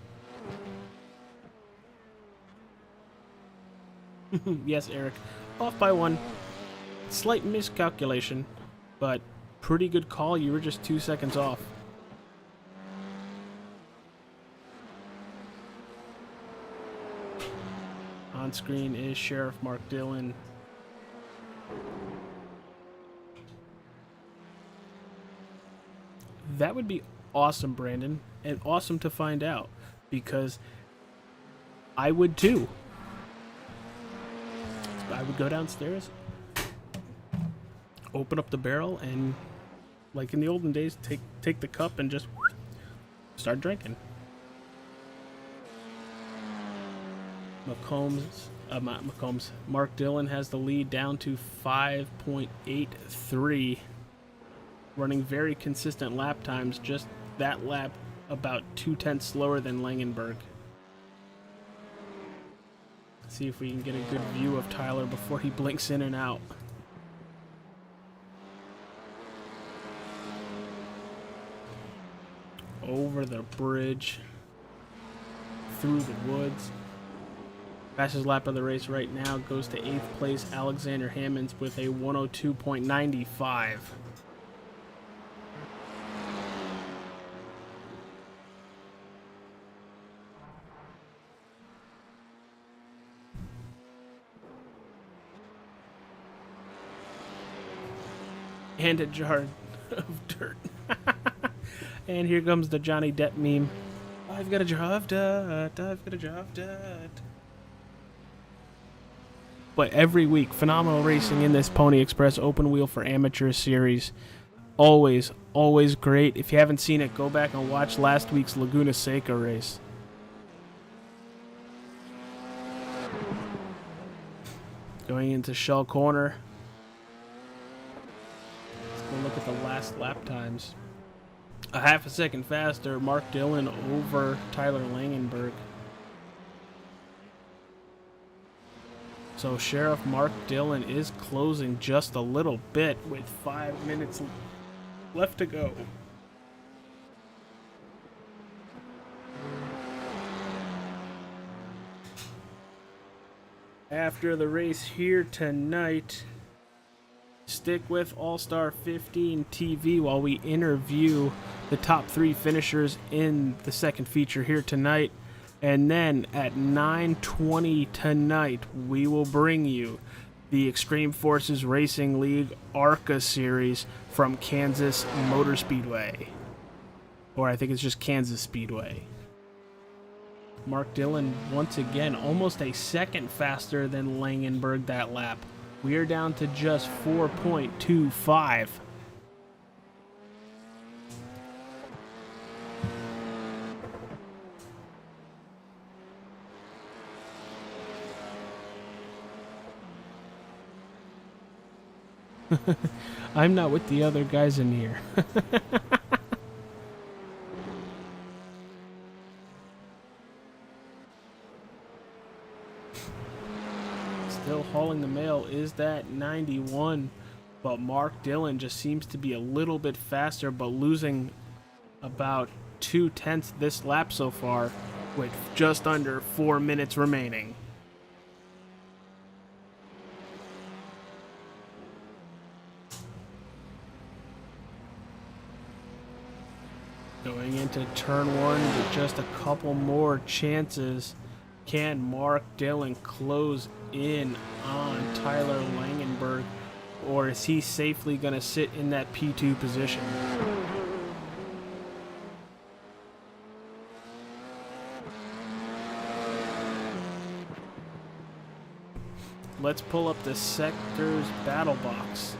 S3: Yes, Eric, off by 1. Slight miscalculation, but pretty good call. You were just 2 seconds off. On screen is Sheriff Mark Dillon. That would be awesome, Brandon, and awesome to find out, because I would too. I would go downstairs, open up the barrel, and like in the olden days, take the cup and just start drinking. Mark Dillon has the lead down to 5.83. Running very consistent lap times, just that lap about 0.2 slower than Langenberg. See if we can get a good view of Tyler before he blinks in and out. Over the bridge, through the woods. Fastest lap of the race right now goes to 8th place Alexander Hammonds with a 102.95. And a jar of dirt. And here comes the Johnny Depp meme. I've got a jar of dirt. I've got a jar of dirt. But every week, phenomenal racing in this Pony Express Open Wheel for Amateur Series. Always, always great. If you haven't seen it, go back and watch last week's Laguna Seca race. Going into Shell Corner. Let's look at the last lap times. A half a second faster, Mark Dillon over Tyler Langenberg. So Sheriff Mark Dillon is closing just a little bit with 5 minutes left to go. After the race here tonight, stick with All-Star 15 TV while we interview the top 3 finishers in the second feature here tonight. And then at 9:20 tonight, we will bring you the Extreme Forces Racing League ARCA Series from Kansas Motor Speedway. Or I think it's just Kansas Speedway. Mark Dillon, once again, almost a second faster than Langenberg that lap. We are down to just 4.25. I'm not with the other guys in here. Still hauling the mail is that 91, but Mark Dillon just seems to be a little bit faster, but losing about 2/10 this lap so far with just under 4 minutes remaining. Going into turn 1 with just a couple more chances. Can Mark Dillon close in on Tyler Langenberg, or is he safely going to sit in that P2 position? Let's pull up the sector's battle box.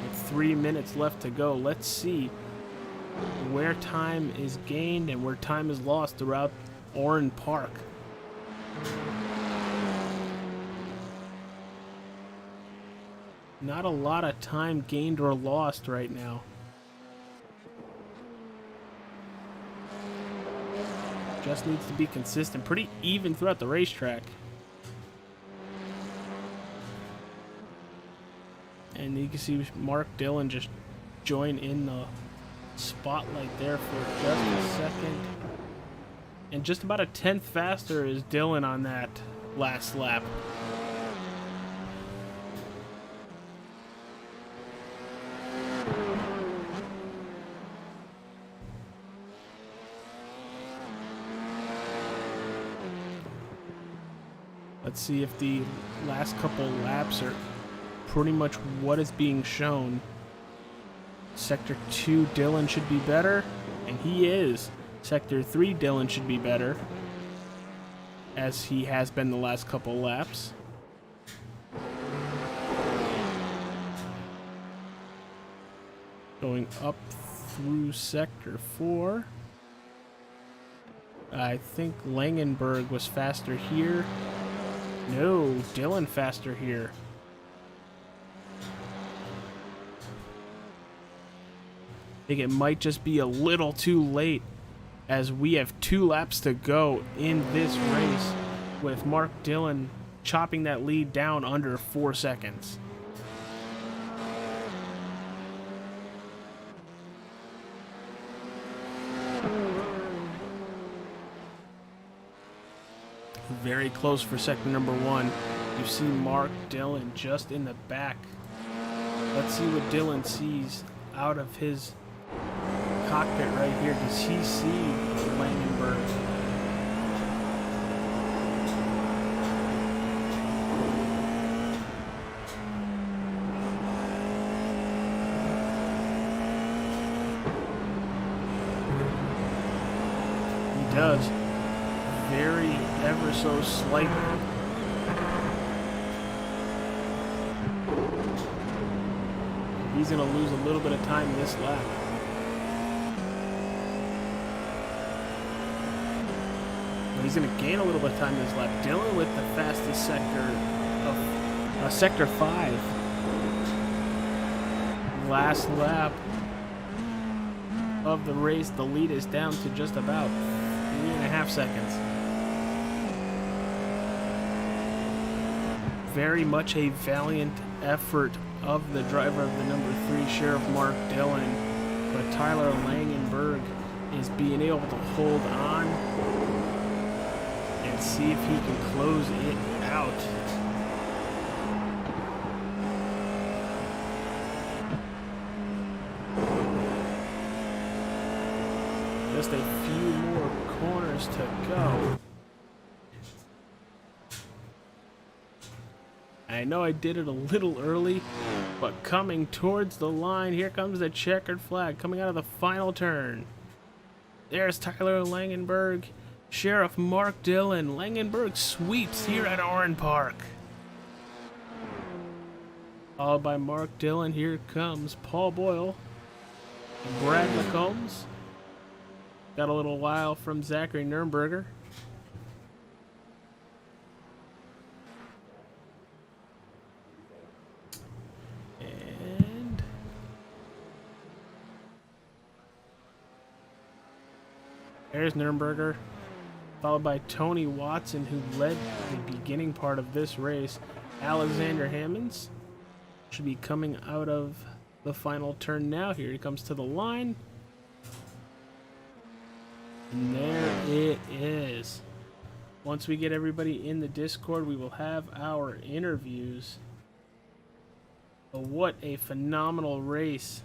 S3: With 3 minutes left to go, let's see where time is gained and where time is lost throughout Oran Park. Not a lot of time gained or lost right now. Just needs to be consistent. Pretty even throughout the racetrack. And you can see Mark Dillon just join in the spotlight there for just a second. And just about a 10th faster is Dillon on that last lap. Let's see if the last couple laps are pretty much what is being shown. Sector 2, Dillon should be better, and he is. Sector 3, Dillon should be better, as he has been the last couple laps. Going up through Sector 4. I think Langenberg was faster here. No, Dillon faster here. I think it might just be a little too late, as we have 2 laps to go in this race, with Mark Dillon chopping that lead down under 4 seconds. Very close for sector number 1. You see Mark Dillon just in the back. Let's see what Dillon sees out of his cockpit right here. Does he see Langenberg? He does. Very ever so slightly. He's going to lose a little bit of time this lap. But he's going to gain a little bit of time this lap. Dillon with the fastest sector of sector 5. Last lap of the race, the lead is down to just about 3.5 seconds. Very much a valiant effort of the driver of the number 3 Sheriff Mark Dillon, but Tyler Langenberg is being able to hold on and see if he can close it out. Just a few more corners to go. I know I did it a little early, but coming towards the line, here comes the checkered flag coming out of the final turn. There's Tyler Langenberg, Sheriff Mark Dillon. Langenberg sweeps here at Oran Park. Followed by Mark Dillon, here comes Paul Boyle and Brad McCombs. Got a little while from Zachary Nurnberger. There's Nurnberger. followed by Tony Watson, who led the beginning part of this race. Alexander Hammonds should be coming out of the final turn now. Here he comes to the line. And there it is. Once we get everybody in the Discord, we will have our interviews. But what a phenomenal race.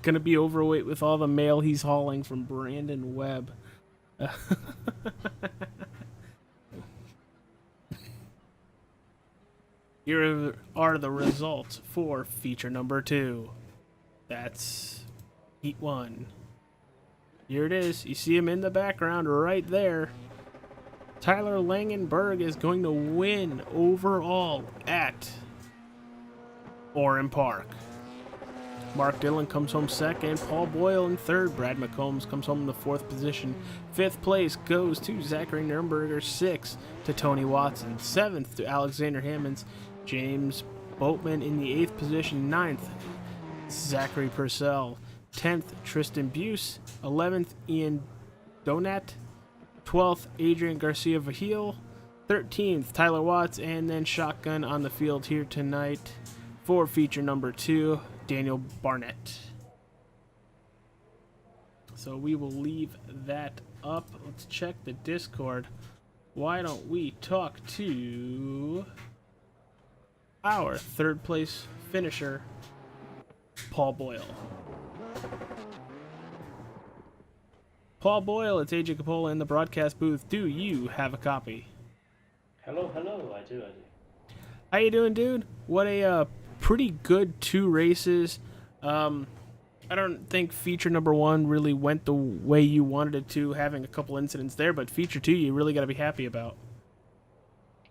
S3: Gonna be overweight with all the mail he's hauling from Brandon Webb. Here are the results for feature number 2. That's Heat 1. Here it is. You see him in the background right there. Tyler Langenberg is going to win overall at Oran Park. Mark Dillon comes home second. Paul Boyle in third. Brad McCombs comes home in the 4th position. 5th place goes to Zachary Nurnberger. 6th to Tony Watson. 7th to Alexander Hammonds. James Boatman in the 8th position. 9th, Zachary Purcell. 10th, Tristan Buse. 11th, Ian Donat. 12th, Adrian Garcia Vahil. 13th, Tyler Watts. And then shotgun on the field here tonight for feature number 2, Daniel Barnett. So we will leave that up. Let's check the Discord. Why don't we talk to our 3rd place finisher, Paul Boyle. Paul Boyle, it's AJ Capola in the broadcast booth. Do you have a copy?
S5: Hello, I do.
S3: How you doing, dude? What a pretty good 2 races. I don't think feature number 1 really went the way you wanted it to, having a couple incidents there, but feature 2 you really got to be happy about.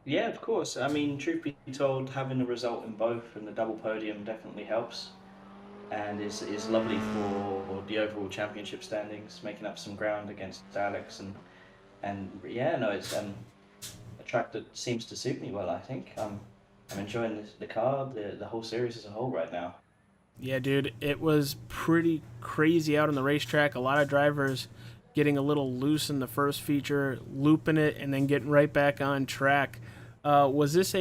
S5: Yeah, of course. I mean, truth be told, having a result in both and the double podium definitely helps, and is lovely for the overall championship standings, making up some ground against Alex, and yeah, no, it's a track that seems to suit me well. I think I'm enjoying the car, the whole series as a whole right now.
S3: Yeah, dude, it was pretty crazy out on the racetrack. A lot of drivers getting a little loose in the first feature, looping it, and then getting right back on track. Was this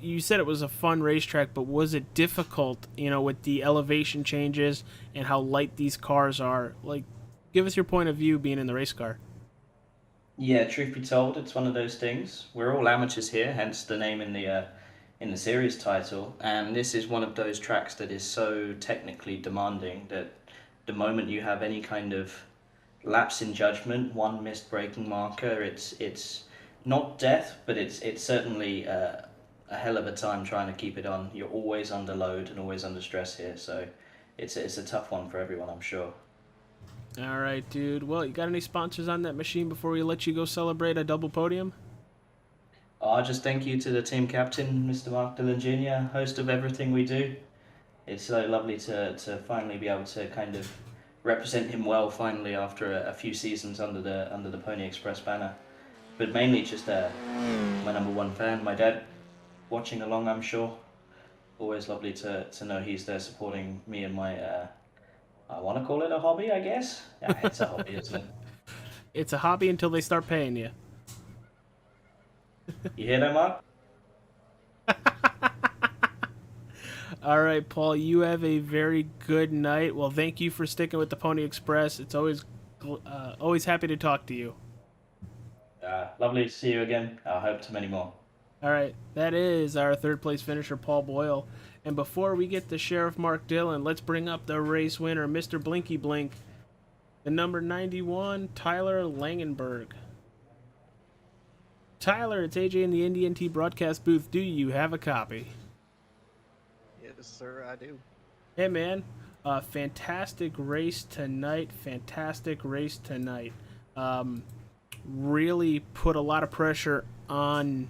S3: you said it was a fun racetrack, but was it difficult, with the elevation changes and how light these cars are? Like, give us your point of view being in the race car.
S5: Yeah, truth be told, it's one of those things. We're all amateurs here, hence the name in the series title, and this is one of those tracks that is so technically demanding that the moment you have any kind of lapse in judgment, one missed braking marker, it's not death, but it's certainly a hell of a time trying to keep it on. You're always under load and always under stress here, so it's a tough one for everyone, I'm sure.
S3: All right, dude. Well, you got any sponsors on that machine before we let you go celebrate a double podium?
S5: Just thank you to the team captain, Mr. Mark Dillon Jr., host of everything we do. It's so lovely to finally be able to kind of represent him well finally after a few seasons under the Pony Express banner. But mainly just my number 1 fan, my dad, watching along, I'm sure. Always lovely to know he's there supporting me and my, I want to call it a hobby, I guess. Yeah, it's a hobby, isn't it?
S3: It's a hobby until they start paying you.
S5: You hear that, Mark?
S3: All right, Paul, you have a very good night. Well, thank you for sticking with the Pony Express. It's always happy to talk to you.
S5: Lovely to see you again. I hope to many more.
S3: All right, that is our 3rd place finisher, Paul Boyle. And before we get to Sheriff Mark Dillon, let's bring up the race winner, Mr. Blinky Blink, the number 91, Tyler Langenberg. Tyler, it's AJ in the NDNT broadcast booth. Do you have a copy?
S6: Yes, sir, I do.
S3: Hey, man. Fantastic race tonight. Really put a lot of pressure on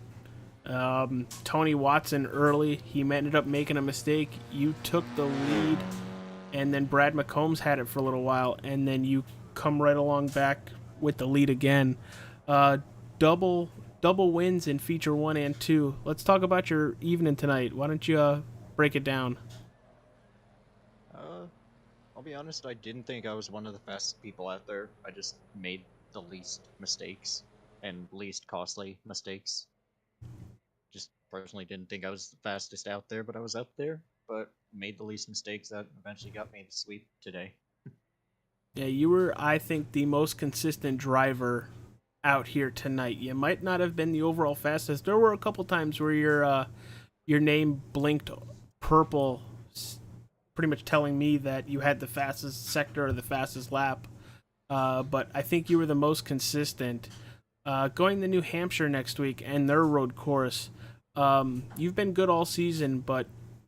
S3: Tony Watson early. He ended up making a mistake. You took the lead, and then Brad McCombs had it for a little while, and then you come right along back with the lead again. Double wins in feature 1 and 2. Let's talk about your evening tonight. Why don't you break it down?
S6: I'll
S7: be honest, I didn't think I was one of the fastest people out there. I just made the least mistakes and least costly mistakes. Just personally didn't think I was the fastest out there, but I was up there. But made the least mistakes that eventually got me the sweep today.
S3: Yeah, you were, I think, the most consistent driver out here tonight. You might not have been the overall fastest. There were a couple times where your name blinked purple, pretty much telling me that you had the fastest sector or the fastest lap. But I think you were the most consistent. Going to New Hampshire next week and their road course, you've been good all season. But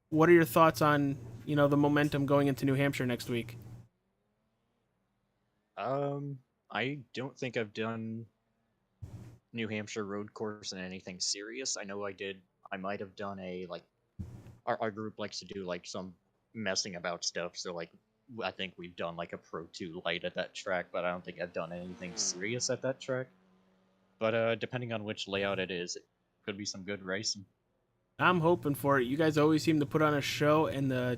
S3: what are your thoughts on the momentum going into New Hampshire next week?
S7: I don't think I've done New Hampshire road course in anything serious. I know I did. I might have done a like our group likes to do like some messing about stuff. So like I think we've done like a Pro 2 light at that track, but I don't think I've done anything serious at that track. But depending on which layout it is, it could be some good racing.
S3: I'm hoping for it. You guys always seem to put on a show, and the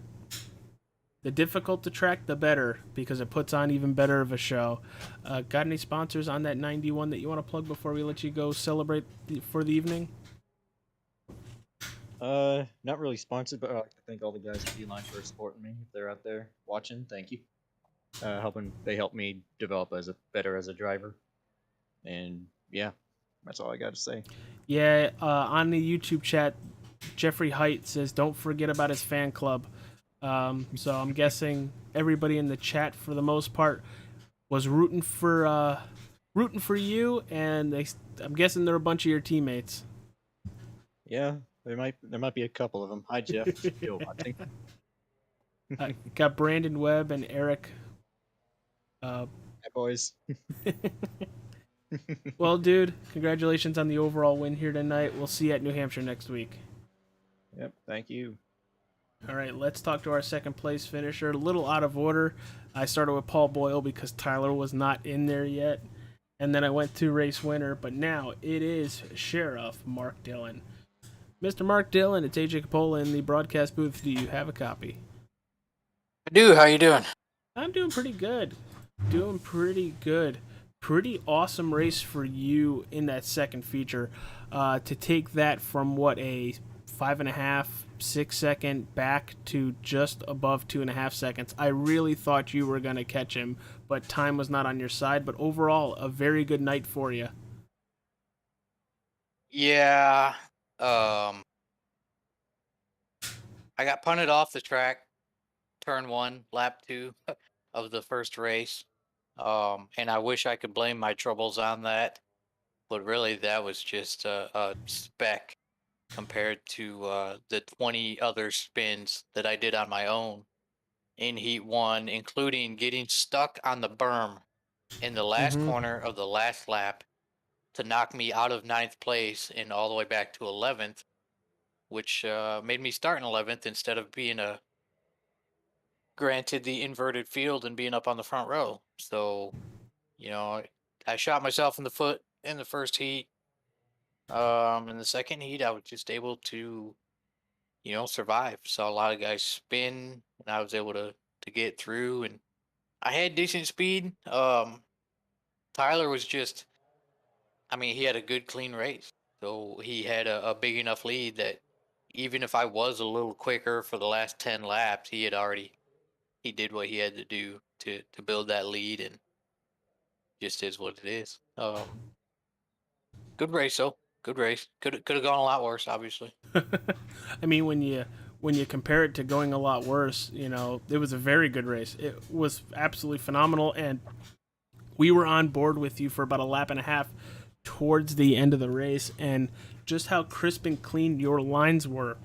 S3: difficult to track, the better, because it puts on even better of a show. Got any sponsors on that 91 that you want to plug before we let you go celebrate for the evening?
S7: Not really sponsored, but I'd like to thank all the guys at Beeline for supporting me. If they're out there watching, thank you. They helped me develop as a driver, and yeah, that's all I got to say.
S3: Yeah, on the YouTube chat, Jeffrey Height says don't forget about his fan club. So I'm guessing everybody in the chat, for the most part, was rooting for you, and I'm guessing they're a bunch of your teammates.
S7: Yeah, there might be a couple of them. Hi Jeff, if you're watching.
S3: Got Brandon Webb and Eric.
S7: Hi boys.
S3: Well, dude, congratulations on the overall win here tonight. We'll see you at New Hampshire next week.
S7: Yep, thank you.
S3: All right, let's talk to our second place finisher. A little out of order. I started with Paul Boyle because Tyler was not in there yet. And then I went to race winner, but now it is Sheriff Mark Dillon. Mr. Mark Dillon, it's AJ Capola in the broadcast booth. Do you have a copy?
S8: I do. How you doing?
S3: I'm doing pretty good. Doing pretty good. Pretty awesome race for you in that second feature. To take that from a 5.5, 6 second back to just above 2.5 seconds. I really thought you were going to catch him, but time was not on your side. But overall, a very good night for you.
S8: Yeah. I got punted off the track, turn 1, lap 2 of the first race. And I wish I could blame my troubles on that, but really that was just a speck compared to the 20 other spins that I did on my own in Heat 1, including getting stuck on the berm in the last corner of the last lap to knock me out of 9th place and all the way back to 11th, which made me start in 11th instead of being granted the inverted field and being up on the front row. So, I shot myself in the foot in the first heat. In the second heat, I was just able to, survive. Saw a lot of guys spin, and I was able to get through, and I had decent speed. Tyler was just, I mean, he had a good clean race, so he had a big enough lead that even if I was a little quicker for the last 10 laps, he did what he had to do to build that lead, and just is what it is. Good race though. Good race. Could have gone a lot worse, obviously.
S3: I mean, when you compare it to going a lot worse, it was a very good race. It was absolutely phenomenal, and we were on board with you for about a lap and a half towards the end of the race, and just how crisp and clean your lines were.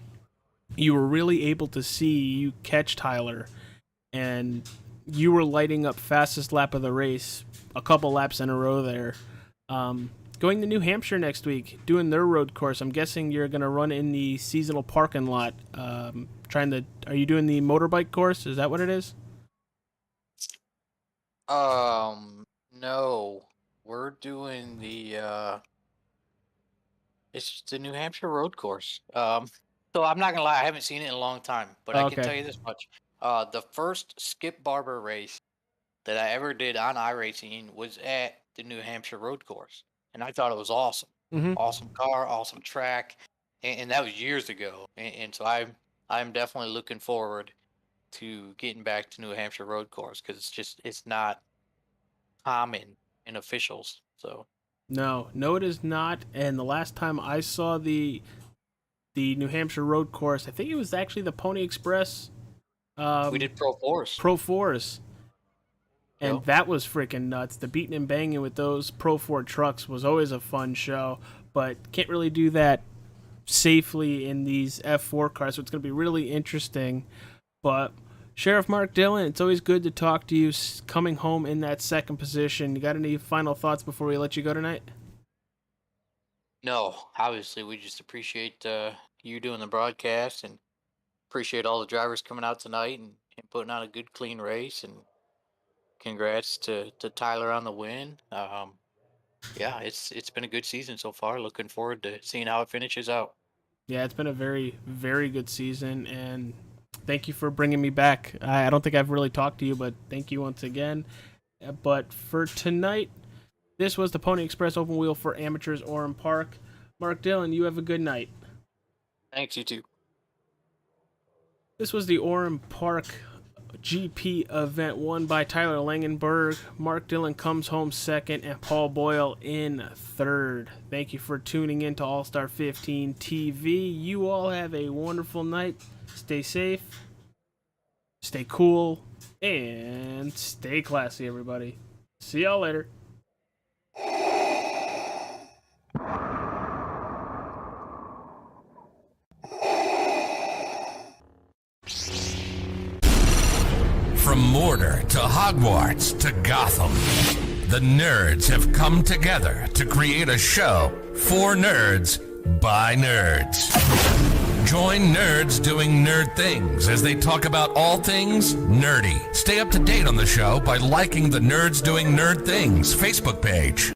S3: You were really able to see you catch Tyler, and you were lighting up fastest lap of the race a couple laps in a row there. Going to New Hampshire next week, doing their road course. I'm guessing you're going to run in the seasonal parking lot. Are you doing the motorbike course? Is that what it is?
S8: No, we're doing it's the New Hampshire road course. So I'm not gonna lie, I haven't seen it in a long time, but I can
S3: Okay.
S8: tell you this much: The first Skip Barber race that I ever did on iRacing was at the New Hampshire Road Course, and I thought it was awesome.
S3: Mm-hmm.
S8: Awesome car, awesome track, and that was years ago. And so I'm definitely looking forward to getting back to New Hampshire Road Course because it's not common in officials. So
S3: No, it is not. And the last time I saw the New Hampshire Road Course, I think it was actually the Pony Express.
S8: we did Pro Force.
S3: Pro Fours. And
S8: Yep.
S3: that was freaking nuts. The beating and banging with those Pro 4 trucks was always a fun show, but can't really do that safely in these F4 cars, so it's going to be really interesting. But Sheriff Mark Dillon, it's always good to talk to you coming home in that second position. You got any final thoughts before we let you go tonight?
S8: No, obviously we just appreciate you doing the broadcast and appreciate all the drivers coming out tonight and putting on a good clean race, and congrats to Tyler on the win. Yeah, it's been a good season so far. Looking forward to seeing how it finishes out.
S3: Yeah, it's been a very, very good season, and thank you for bringing me back. I don't think I've really talked to you, but thank you once again. But for tonight, this was the Pony Express Open Wheel for Amateurs Oran Park. Mark Dillon, you have a good night.
S8: Thanks, you too.
S3: This was the Oran Park GP event won by Tyler Langenberg. Mark Dillon comes home second, and Paul Boyle in third. Thank you for tuning in to All Star 15 TV. You all have a wonderful night. Stay safe, stay cool, and stay classy, everybody. See y'all later.
S1: From Mordor to Hogwarts to Gotham, the nerds have come together to create a show for nerds by nerds. Join nerds doing nerd things as they talk about all things nerdy. Stay up to date on the show by liking the Nerds Doing Nerd Things Facebook page.